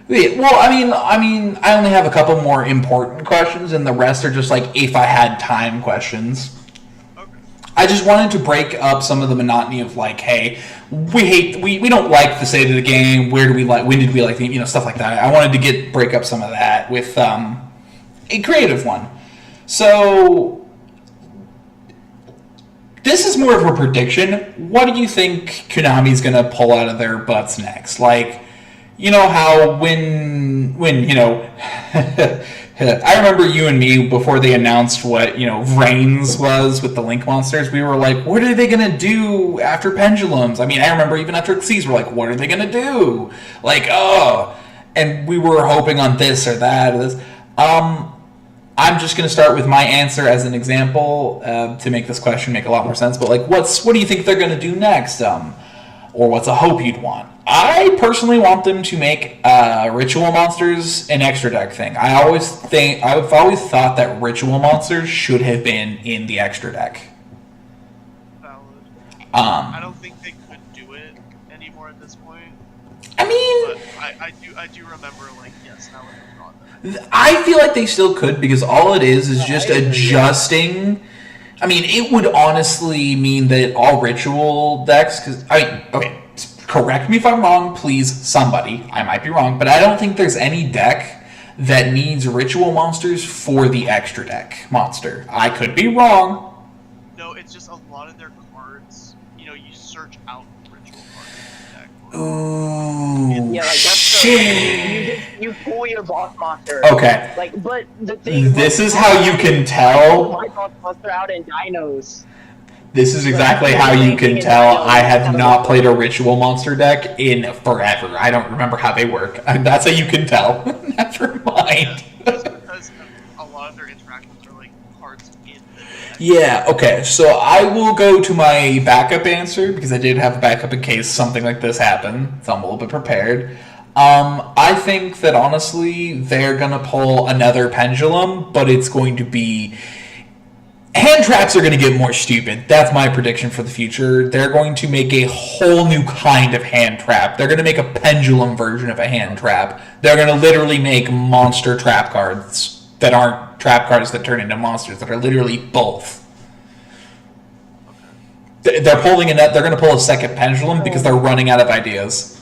Yeah, well, I mean, I only have a couple more important questions, and the rest are just, like, if I had time questions. Okay. I just wanted to break up some of the monotony of, like, hey, we don't like the state of the game, when did we like the, stuff like that. I wanted to break up some of that with, a creative one. So, this is more of a prediction. What do you think Konami's going to pull out of their butts next? Like, you know how when you know, I remember you and me before they announced what Reigns was with the Link monsters. We were like, what are they gonna do after Pendulums? I mean, I remember even after Xyz, we're like, what are they gonna do? Like, oh, and we were hoping on this or that or this. I'm just going to start with my answer as an example to make this question make a lot more sense. But like, what do you think they're going to do next? Or what's a hope you'd want? I personally want them to make ritual monsters an extra deck thing. I've always thought that ritual monsters should have been in the extra deck. Valid. I don't think they could do it anymore at this point. I mean, but I do remember, like, yes, that would have gone there. I feel like they still could, because all it is just adjusting. I mean, it would honestly mean that all ritual decks, because, okay, correct me if I'm wrong, please, somebody. I might be wrong, but I don't think there's any deck that needs ritual monsters for the extra deck monster. I could be wrong. No, it's just a lot of their cards, you search out ritual cards in the deck. Ooh, Yeah, like that's shit. you pull your boss monster. Okay. Like, but the thing. This is how you can Pull tell. my boss monster out in dinos. This is exactly how you can tell I have not played a ritual monster deck in forever. I don't remember how they work. That's how you can tell. Never mind. Just because a lot of their interactions are like cards in the deck. Yeah, okay, so I will go to my backup answer, because I did have a backup in case something like this happened, so I'm a little bit prepared. I think that honestly, they're going to pull another pendulum, but it's going to be... Hand traps are going to get more stupid. That's my prediction for the future. They're going to make a whole new kind of hand trap. They're going to make a pendulum version of a hand trap. They're going to literally make monster trap cards that aren't trap cards that turn into monsters, that are literally both. They're pulling they're going to pull a second pendulum because they're running out of ideas.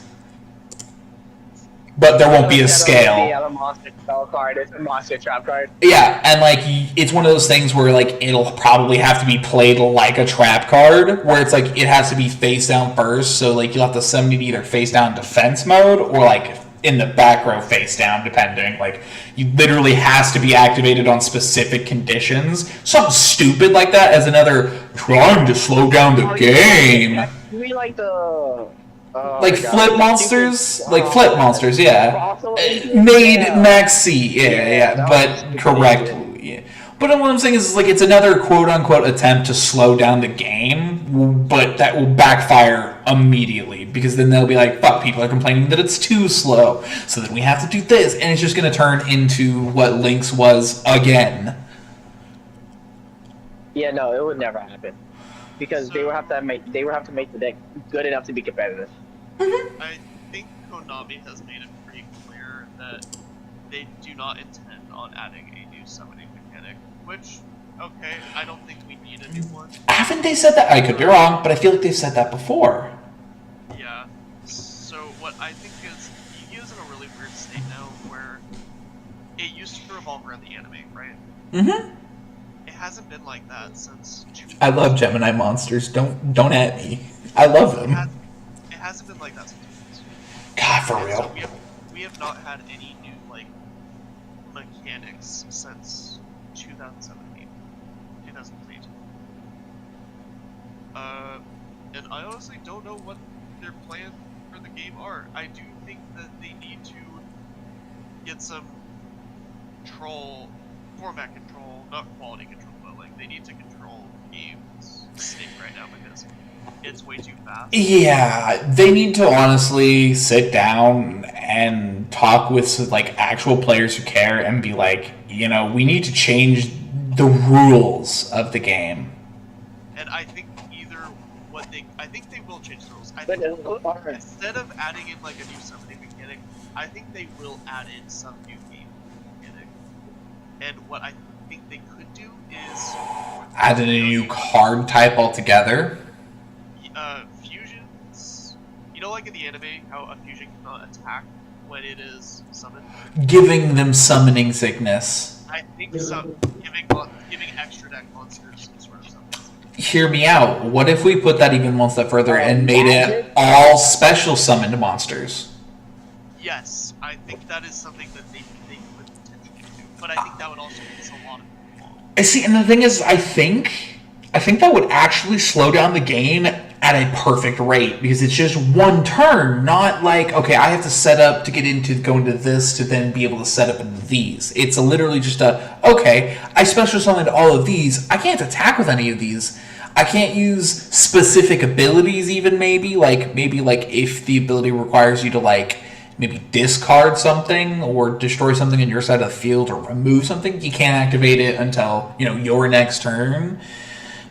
But there won't be a scale. A monster spell card. It's a monster trap card. Yeah, and like it's one of those things where like it'll probably have to be played like a trap card, where it's like it has to be face down first. So like you'll have to summon it either face down defense mode or like in the back row face down, depending. Like you literally has to be activated on specific conditions. Something stupid like that as another trying to slow down the game. We like the. Like flip monsters, yeah. Made Max C, yeah, but correctly, yeah. But what I'm saying is like it's another quote-unquote attempt to slow down the game, but that will backfire immediately, because then they'll be like, fuck, people are complaining that it's too slow, so then we have to do this, and it's just going to turn into what Link's was again. Yeah, no, it would never happen. Because they would have to make the deck good enough to be competitive. I think Konami has made it pretty clear that they do not intend on adding a new summoning mechanic, which, okay, I don't think we need a new one. Haven't they said that? I could be wrong, but I feel like they've said that before. Yeah. So what I think is, Yu-Gi-Oh! Is in a really weird state now where it used to revolve around the anime, right? Mm-hmm. It hasn't been like that since June. I love Gemini monsters. Don't at me. I love them. It hasn't been like that since June. God, for And real. so we have not had any new like mechanics since 2017, 2018. And I honestly don't know what their plan for the game are. I do think that they need to get some format control, not quality control, but like they need to control games state right now because it's way too fast. Yeah, they need to honestly sit down and talk with like actual players who care and be like, we need to change the rules of the game. And I think I think they will change the rules. I think instead of adding in like a new summoning mechanic, I think they will add in some new game mechanic. And what I think they could do is add in a new card type altogether. Fusions. Like in the anime, how a fusion cannot attack when it is summoned. Giving them summoning sickness. I think giving extra deck monsters sort of something. Hear me out. What if we put that even one step further and made it all special summoned monsters? Yes, I think that is something that they could potentially do, but I think that would also piss a lot of people off. I see, and the thing is, I think that would actually slow down the game at a perfect rate because it's just one turn, not like, okay, I have to set up to go into this to then be able to set up into these. It's literally just okay, I special summoned all of these. I can't attack with any of these. I can't use specific abilities even maybe if the ability requires you to maybe discard something or destroy something in your side of the field or remove something, you can't activate it until, your next turn.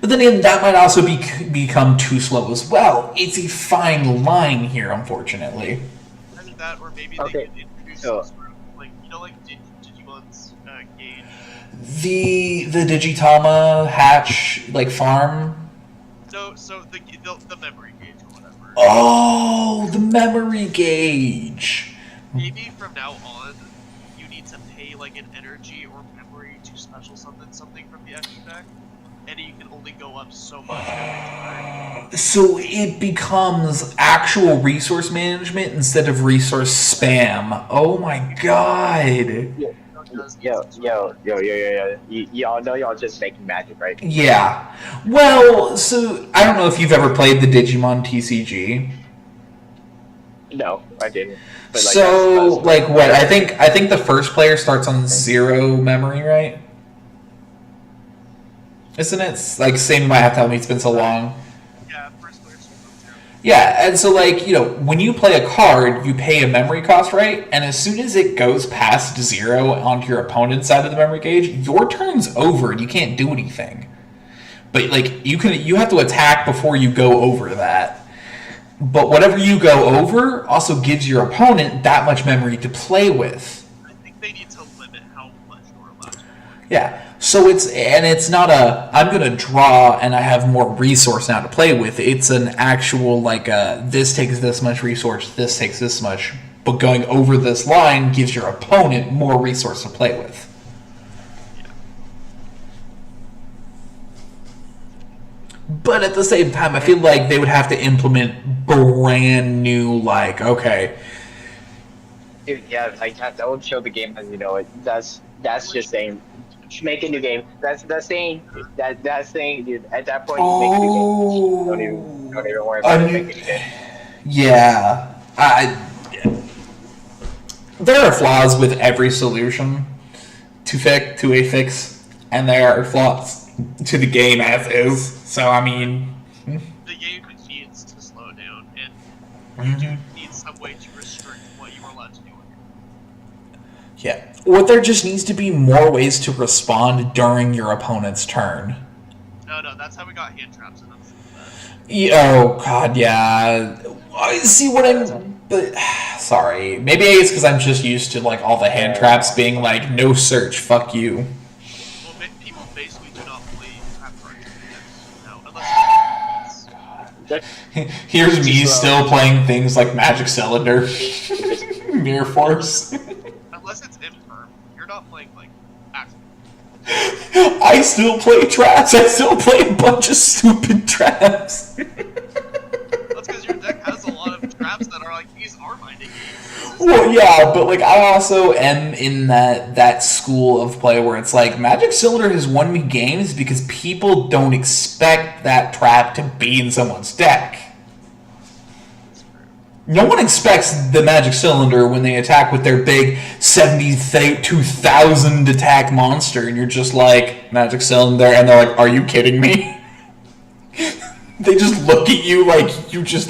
But then again, that might also become too slow as well. It's a fine line here, unfortunately. Either that, or maybe they could introduce some sort of, Digimon's gauge. The Digitama hatch, farm? No, so the memory gauge or whatever. Oh, the memory gauge. Maybe from now on, you need to pay an energy or memory to special summon something from the extra deck, and you can only go up so much every turn. So it becomes actual resource management instead of resource spam. Oh my god. Yo. Y'all know y'all just making magic, right? Yeah. Well, so I don't know if you've ever played the Digimon TCG. No, I didn't. But what? I think the first player starts on 0 memory, right? Isn't it? Same might have to tell me it's been so long. Yeah, first player starts on 0. Yeah, and so when you play a card, you pay a memory cost, right? And as soon as it goes past 0 onto your opponent's side of the memory gauge, your turn's over and you can't do anything. But you have to attack before you go over that. But whatever you go over also gives your opponent that much memory to play with. I think they need to limit how much you're allowed to do. Yeah. So it's not I'm gonna draw and I have more resource now to play with. It's an actual this takes this much resource, this takes this much, but going over this line gives your opponent more resource to play with. But at the same time, I feel like they would have to implement brand new okay. Dude, yeah, that would show the game as you know it. That's just saying, make a new game. That's saying, dude. At that point, you make a new game. Don't even worry about making a game. Yeah, there are flaws with every solution to a fix, and there are flaws to the game as is. So I mean, the game needs to slow down, and you do need some way to restrict what you are allowed to do. Yeah. What there just needs to be more ways to respond during your opponent's turn. No, that's how we got hand traps in them. Oh god, yeah. I see what I'm. But sorry, maybe it's because I'm just used to all the hand traps being no search, fuck you. Well, people basically do not play trap cards now, unless. Here's me still playing things like Magic Cylinder, Mirror Force. Unless it's imperm, you're not playing active. I still play traps. I still play a bunch of stupid traps. That's because your deck has a lot of traps that are these are binding games. Well, yeah, but I also am in that school of play where it's Magic Cylinder has won me games because people don't expect that trap to be in someone's deck. No one expects the Magic Cylinder when they attack with their big 72,000 attack monster, and you're just Magic Cylinder, and they're are you kidding me? They just look at you you just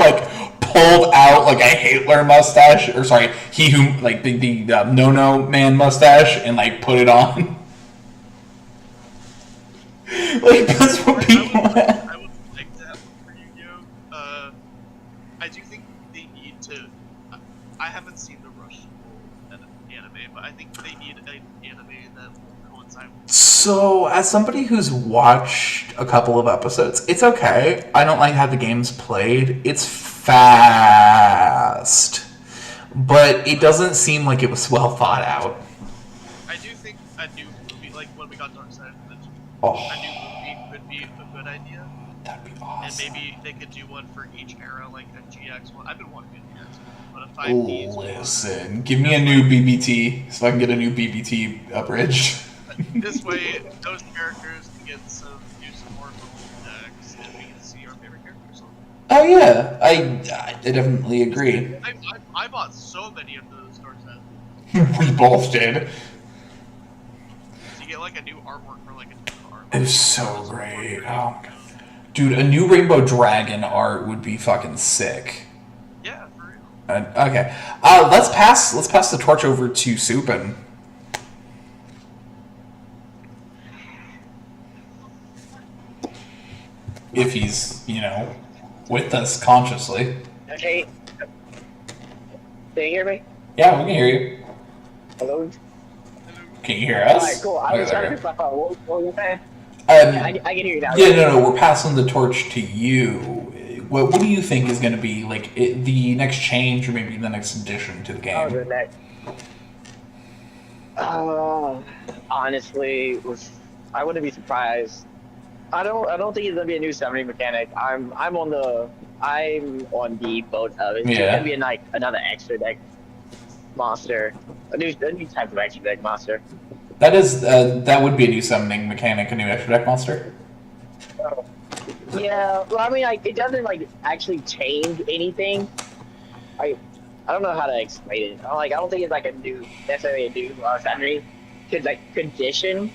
pulled out a Hitler mustache, or sorry, he who the no man mustache, and put it on. That's what people have. I would like that for Yu-Gi-Oh! I do think they need to. I haven't seen the Rush anime, but I think they need an anime that will coincide with. So, as somebody who's watched a couple of episodes, it's okay. I don't like how the game's played. It's fast, but it doesn't seem like it was well thought out. I do think a new movie, when we got Dark Side of the Moon, Oh, a new movie could be a good idea. that'd be awesome. And maybe they could do one for each era, like a GX one. I've been wanting a GX one, but 5Ds. Listen, give me a new BBT so I can get a new BBT abridged. This way, those characters can get some new support from decks, and we can see our favorite characters on them. Oh yeah, I definitely agree. I bought so many of those store sets. We both did. So you get like a new artwork for like a new card. It was so great. Oh my god. Dude, a new Rainbow Dragon art would be fucking sick. Yeah, for real. Okay. Let's pass the torch over to Supin. If he's, with us consciously. Okay. Can you hear me? Yeah, we can hear you. Hello? Can you hear us? Alright, cool. I was trying to figure out what were you saying? I can hear you now. Yeah, no, we're passing the torch to you. What do you think is going to be like the next change, or maybe the next addition to the game? Oh, the next. Honestly, I wouldn't be surprised. I don't think it's gonna be a new summoning mechanic. I'm on the boat of it. It's gonna be another extra deck monster, a new type of extra deck monster. That would be a new summoning mechanic, a new extra deck monster. Yeah, well, I mean, it doesn't actually change anything. I don't know how to explain it. I don't think it's necessarily a new summoning condition.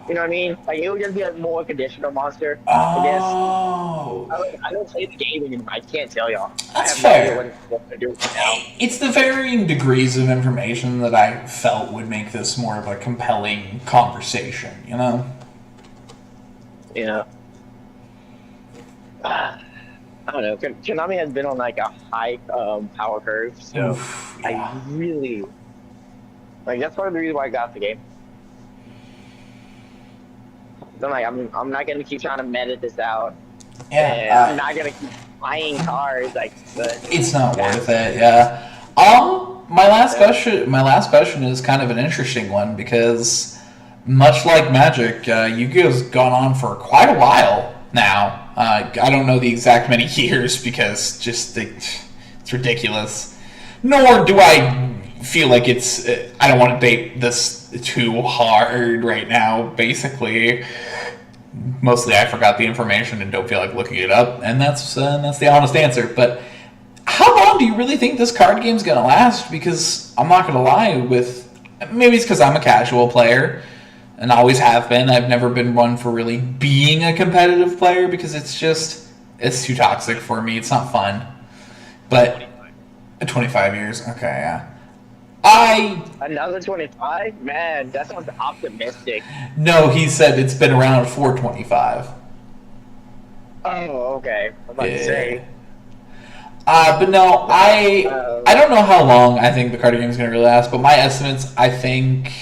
You know what I mean? It would just be a more conditional monster. I guess. Oh. I don't play the game anymore. I can't tell y'all. That's I have fair. no idea what they're doing now. It's the varying degrees of information that I felt would make this more of a compelling conversation, Yeah. I don't know. Konami has been on a high power curve, so Oof, yeah. I really that's part of the reason why I got the game. I'm not gonna keep trying to meta this out. Yeah. I'm not gonna keep buying cards It's not worth it. Yeah. My last question is kind of an interesting one because, much like Magic, Yu-Gi-Oh's gone on for quite a while now. I don't know the exact many years because it's ridiculous. Nor do I feel like it's. I don't want to date this too hard right now. Basically, mostly I forgot the information and don't feel like looking it up, and that's the honest answer. But how long do you really think this card game's gonna last? Because I'm not gonna lie, maybe it's because I'm a casual player and always have been. I've never been one for really being a competitive player because it's too toxic for me. It's not fun. But 25 years, okay, yeah. Another 25? Man, that sounds optimistic. No, he said it's been around for 25. Oh, okay. I'm about to say. But no, I don't know how long I think the card game is going to really last, but my estimates, I think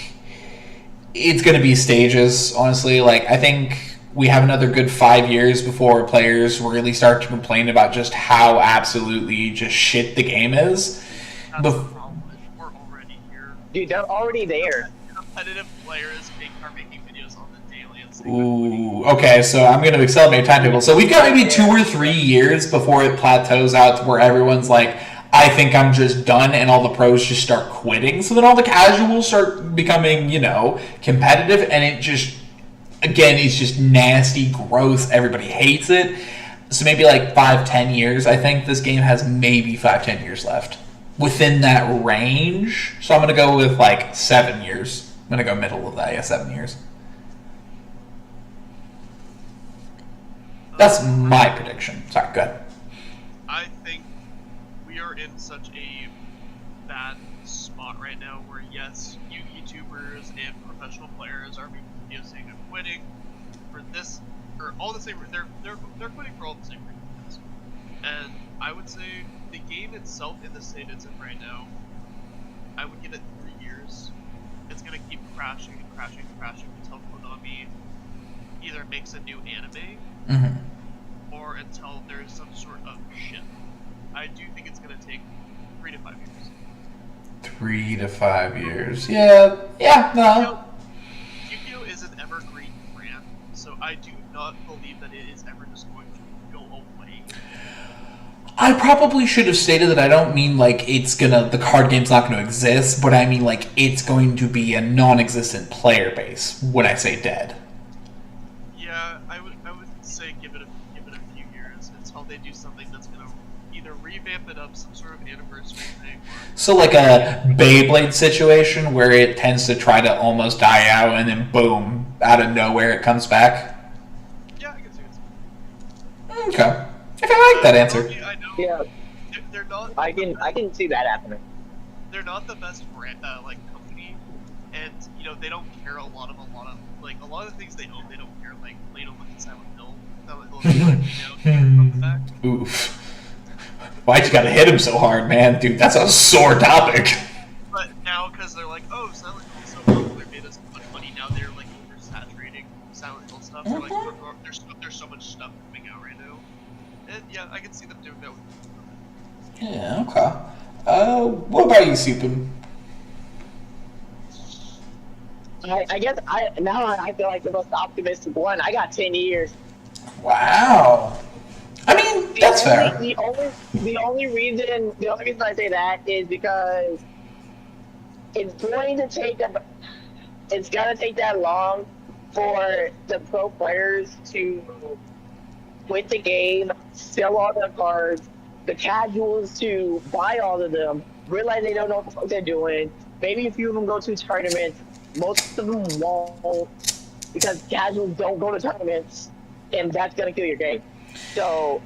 it's going to be stages, honestly. I think we have another good 5 years before players really start to complain about just how absolutely just shit the game is. That's the problem. We're already here. Dude, they're already there. Competitive players are making videos on the daily and saying, Ooh, okay, so I'm going to accelerate timetable. So we've got maybe 2 or 3 years before it plateaus out to where everyone's like, I think I'm just done, and all the pros just start quitting. So then all the casuals start becoming, competitive, and it just, again, it's just nasty, gross. Everybody hates it. So maybe 5-10 years. I think this game has maybe 5-10 years left within that range. So I'm going to go with 7 years. I'm going to go middle of that. Yeah, 7 years. That's my prediction. Sorry, go ahead. I think we are in such a bad spot right now where, yes, YouTubers and professional players are making videos saying I'm quitting for this, or all the same, they're quitting for all the same reasons. And I would say the game itself in the state it's in right now, I would give it 3 years. It's gonna keep crashing and crashing and crashing until Konami either makes a new anime or until there's some sort of shift. I do think it's gonna take 3 to 5 years. 3 to 5 years. Yeah, no. Yu-Gi-Oh is an evergreen brand, so I do not believe that it is ever just going to go away. I probably should have stated that I don't mean like the card game's not gonna exist, but I mean like it's going to be a non-existent player base when I say dead. Yeah, I would say give it a few years until they do something that's gonna either revamp it up, some sort of anniversary thing. So like a Beyblade situation where it tends to try to almost die out and then boom, out of nowhere it comes back. Yeah, I can see it. Okay. I like that answer. I know Yeah, they're not. I can see that happening. They're not the best brand, like company, and they don't care a lot of the things they own. They don't care. Like Leno with Silent Hill. Silent Hill from the back. Oof. Why'd you gotta hit him so hard, man? Dude, that's a sore topic. But now, because they're like, oh, Silent Hill's so popular, made us so much money. Now they're like oversaturating Silent Hill stuff. They're like, there's so much stuff coming out right now. And yeah, I can see them doing that with. Yeah, okay. What about you, Supin? I guess I feel like the most optimistic one. I got 10 years. Wow. I mean, that's fair. The only reason I say that is because it's gonna take that long for the pro players to quit the game, sell all their cards, the casuals to buy all of them, realize they don't know what the fuck they're doing. Maybe a few of them go to tournaments. Most of them won't, because casuals don't go to tournaments, and that's gonna kill your game. So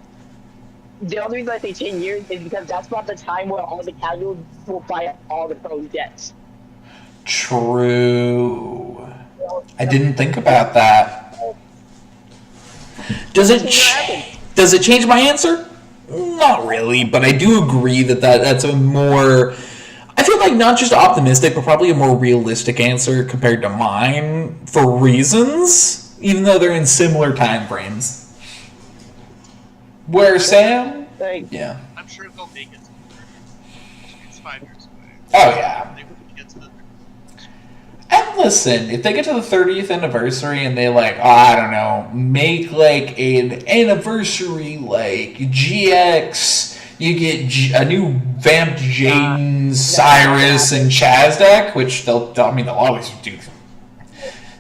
the only reason I say 10 years is because that's about the time where all the casuals will buy all the pros debts. True. I didn't think about that. Does it change my answer? Not really, but I do agree that's a more, I feel like not just optimistic, but probably a more realistic answer compared to mine for reasons, even though they're in similar time frames. Where Sam? Yeah. I'm sure they'll make it. It's 5 years away. Oh yeah. They will get to the 30th. And listen, if they get to the 30th anniversary and they I don't know, make like an anniversary like GX, you get a new Vamped Jaden, Cyrus, and Chaz deck, which they'll always do.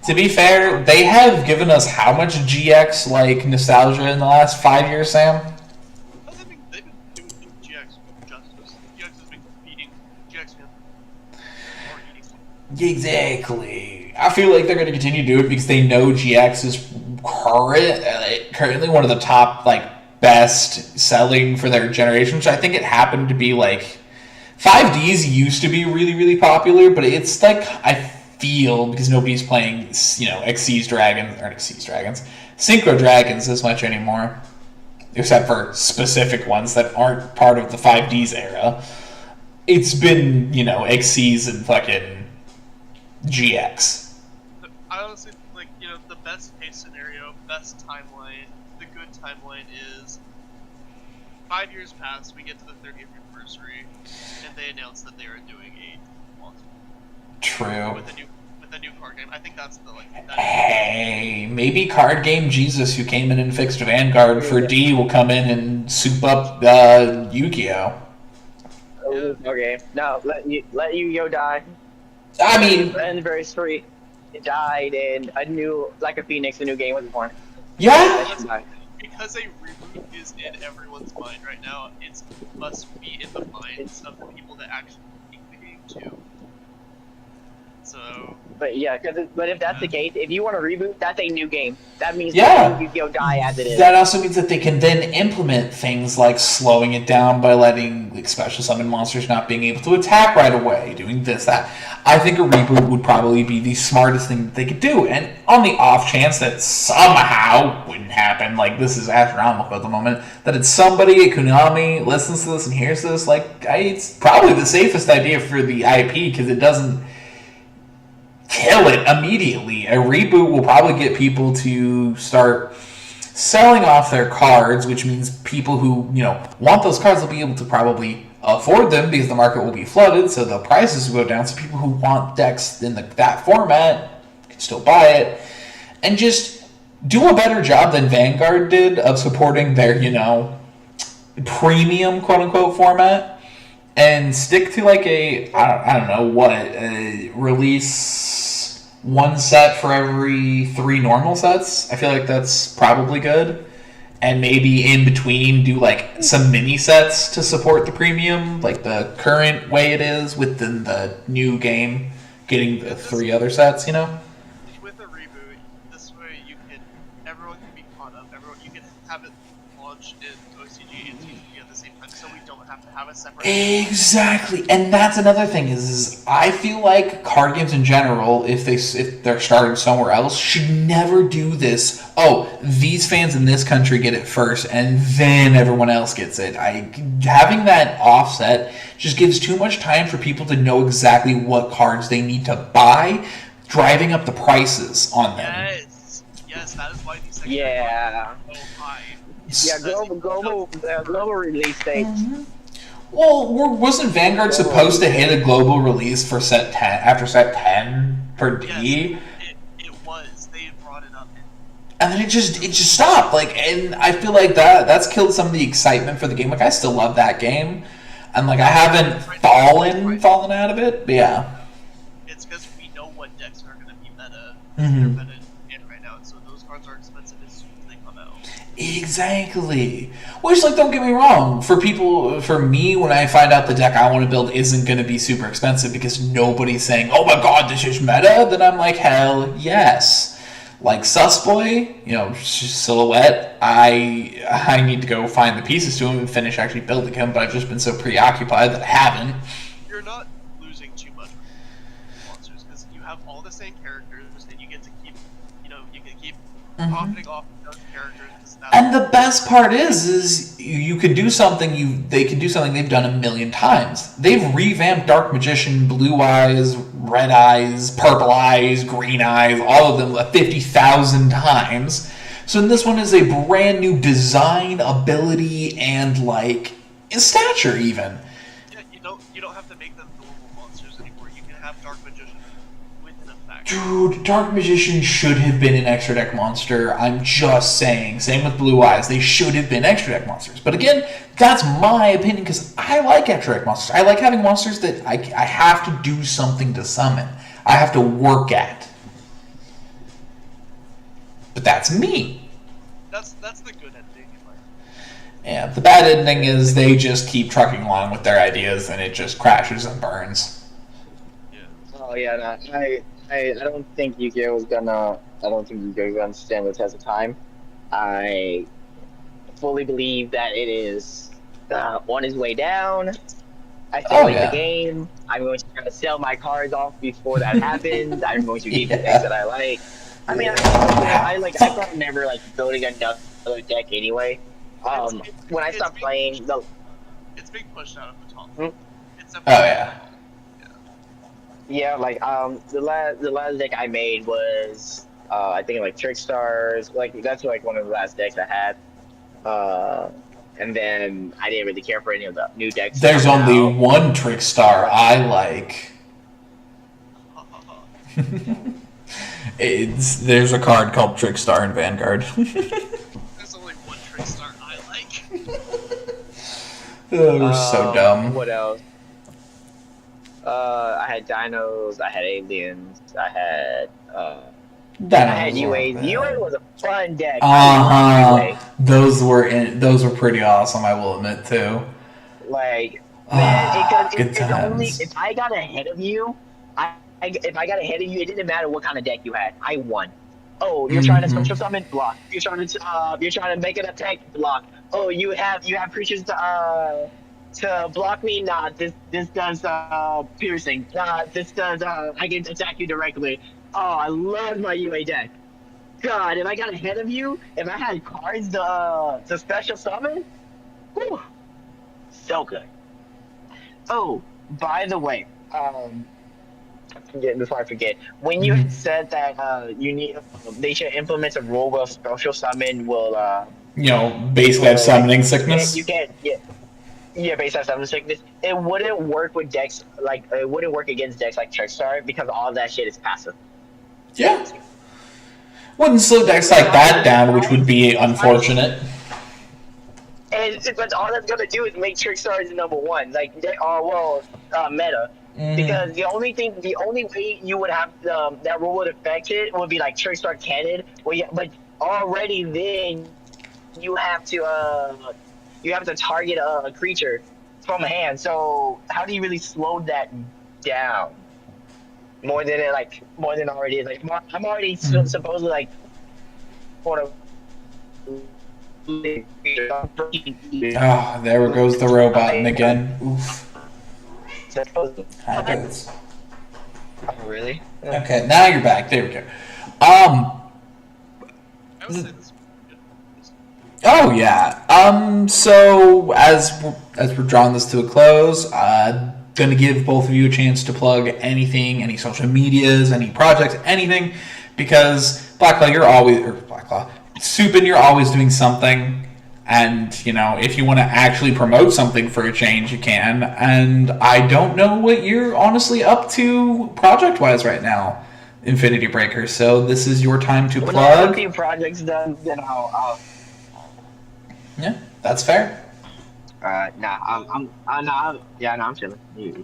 To be fair, they have given us how much GX like nostalgia in the last 5 years, Sam? They've been doing GX justice. GX has been beating GX fans. Exactly. I feel like they're going to continue to do it because they know GX is currently one of the top best selling for their generation, which I think it happened to be 5Ds used to be really, really popular, but it's I feel, because nobody's playing, Synchro Dragons as much anymore, except for specific ones that aren't part of the 5Ds era. It's been, Xyz and fucking GX. I honestly, the best case scenario, best timeline, the good timeline is 5 years pass, we get to the 30th anniversary, and they announce that they are doing a monster. True. With a new card game. I think that's the Hey, maybe Card Game Jesus, who came in and fixed Vanguard for D, will come in and soup up Yu-Gi-Oh. Okay, no, let Yu-Gi-Oh die. I mean, anniversary, it died, and like a phoenix, a new game was born. Yeah. Because a reboot is in everyone's mind right now, it must be in the minds of the people that actually make the game too. So. But if that's the case, if you want to reboot, that's a new game. That means Yu-Gi-Oh die as it is. That also means that they can then implement things like slowing it down by letting special summon monsters not being able to attack right away, doing this, that. I think a reboot would probably be the smartest thing that they could do. And on the off chance that somehow wouldn't happen, this is astronomical at the moment, that it's somebody at Konami listens to this and hears this, it's probably the safest idea for the IP because it doesn't kill it immediately. A reboot will probably get people to start selling off their cards, which means people who want those cards will be able to probably afford them because the market will be flooded, so the prices will go down. So people who want decks in that format can still buy it, and just do a better job than Vanguard did of supporting their premium quote unquote format and stick to like I don't know what release one set for every 3 normal sets. I feel like that's probably good. And maybe in between do like some mini sets to support the premium, like the current way it is within the new game, getting the 3 other sets, you know? With a reboot, this way everyone can be caught up. You can have it launched in OCG and TCG at the same time, so we don't have to have a separate. Exactly, and that's another thing is I feel like card games in general, if they're starting somewhere else, should never do this. Oh, these fans in this country get it first, and then everyone else gets it. Having that offset just gives too much time for people to know exactly what cards they need to buy, driving up the prices on them. Yes, that is why these second Yeah. are so high. Yeah, global release dates. Mm-hmm. Well, wasn't Vanguard supposed to hit a global release for set 10 after set 10 for D? Yes, it was. They brought it up. And then it just stopped. Like, and I feel like that's killed some of the excitement for the game. Like, I still love that game, and like I haven't fallen out of it. But yeah, it's because we know what decks are going to be meta. Mm-hmm. They're meta in right now, so those cards are expensive as soon as they come out. Exactly. Which, like, don't get me wrong. For me, when I find out the deck I want to build isn't going to be super expensive because nobody's saying, "Oh my god, this is meta," then I'm like, hell yes. Like Susboy, Silhouette. I need to go find the pieces to him and finish actually building him, but I've just been so preoccupied that I haven't. You're not losing too much with monsters because you have all the same characters and you get to keep, profiting off those characters. And the best part is you could do something they can do something they've done a million times. They've revamped Dark Magician, Blue Eyes, Red Eyes, Purple Eyes, Green Eyes, all of them 50,000 times. So this one is a brand new design, ability, and like stature even. Yeah, you don't have to make them normal monsters anymore. You can have Dark Magician with an effect. Dude, Dark Magician should have been an extra deck monster. I'm just saying. Same with Blue Eyes. They should have been extra deck monsters. But again, that's my opinion because I like extra deck monsters. I like having monsters that I have to do something to summon. I have to work at. But that's me. That's the good ending in my opinion. Yeah, the bad ending is they just keep trucking along with their ideas and it just crashes and burns. Yeah. Oh yeah, no, I don't think Yu-Gi-Oh is gonna. I don't think Yu-Gi-Oh is gonna stand the test of time. I fully believe that it is on its way down. I still like the game. I'm going to try to sell my cards off before that happens. I'm going to keep the things that I like. I mean, I thought never building another deck anyway. When I stopped playing, it's being pushed out of the top. It's Yeah, the last deck I made was I think Trick Stars. That's one of the last decks I had. And then I didn't really care for any of the new decks. There's only one Trick Star I like. There's a card called Trick Star in Vanguard. There's only one Trick Star I like. Oh, we're so dumb. What else? I had Dinos, I had Aliens, I had UAs. UA was a fun deck. Those were pretty awesome, I will admit too. It's only if I got ahead of you, if I got ahead of you, it didn't matter what kind of deck you had. I won. Oh, you're trying to special summon, block. You're trying to make an attack, block. Oh, you have creatures to block me. Nah, this does piercing. Nah, this does I can attack you directly. Oh, I love my UA deck. God, if I got ahead of you, if I had cards to special summon, whew, so good. Oh, by the way, before I forget, when you had said that they should implement a rule where special summon will basically have summoning sickness. You can't based on summoning sickness. It wouldn't work with decks it wouldn't work against decks like Trickstar because all of that shit is passive. Yeah. Wouldn't slow decks like that down, which would be unfortunate. but all that's gonna do is make Trickstar number one. Like, meta. Because the only way you would have that rule would affect it would be like Trickstar Cannon. But already then you have to target a creature from a hand. So how do you really slow that down? More than it already is. Like I'm already supposedly like sort of. Oh, there goes the robot again. Oof. Happens. Oh, really? Okay, now you're back. There we go. I would say this. Oh yeah. So as we're drawing this to a close, gonna give both of you a chance to plug anything, any social medias, any projects, anything, because Blacklaw, Supin, you're always doing something. And, if you want to actually promote something for a change, you can. And I don't know what you're honestly up to project-wise right now, Infinity Breaker. So this is your time to plug. When I have a few projects done, then I'll... Yeah, that's fair. I'm chilling. You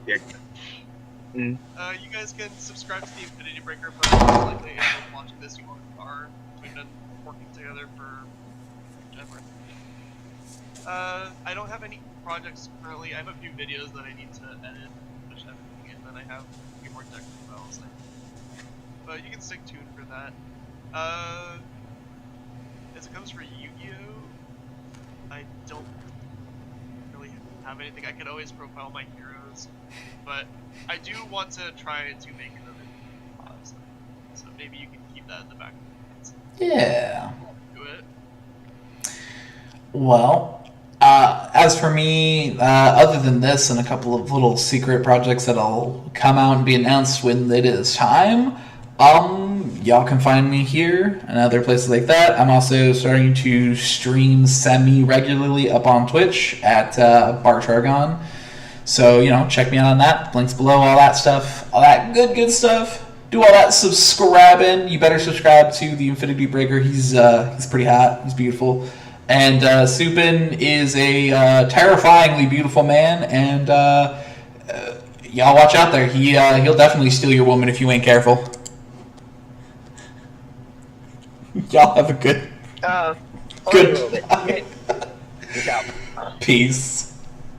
guys can subscribe to the Infinity Breaker, but most likely if you're watching this, you are. We've been working together for ever. I don't have any projects currently. I have a few videos that I need to edit, which I'm doing, and then I have a few more technical files. But you can stay tuned for that. As it comes for Yu-Gi-Oh, I don't really have anything. I could always profile my heroes, but I do want to try to make another pod, so maybe you can keep that in the back of your minds. Yeah. Do it. Well, as for me, other than this and a couple of little secret projects that'll come out and be announced when it is time, y'all can find me here and other places like that. I'm also starting to stream semi-regularly up on Twitch at Barchargon. So, check me out on that. Links below, all that stuff. All that good stuff. Do all that subscribing. You better subscribe to the Infinity Breaker. He's pretty hot. He's beautiful. And Supin is a terrifyingly beautiful man, and y'all watch out there. He'll definitely steal your woman if you ain't careful. Y'all have a good Peace.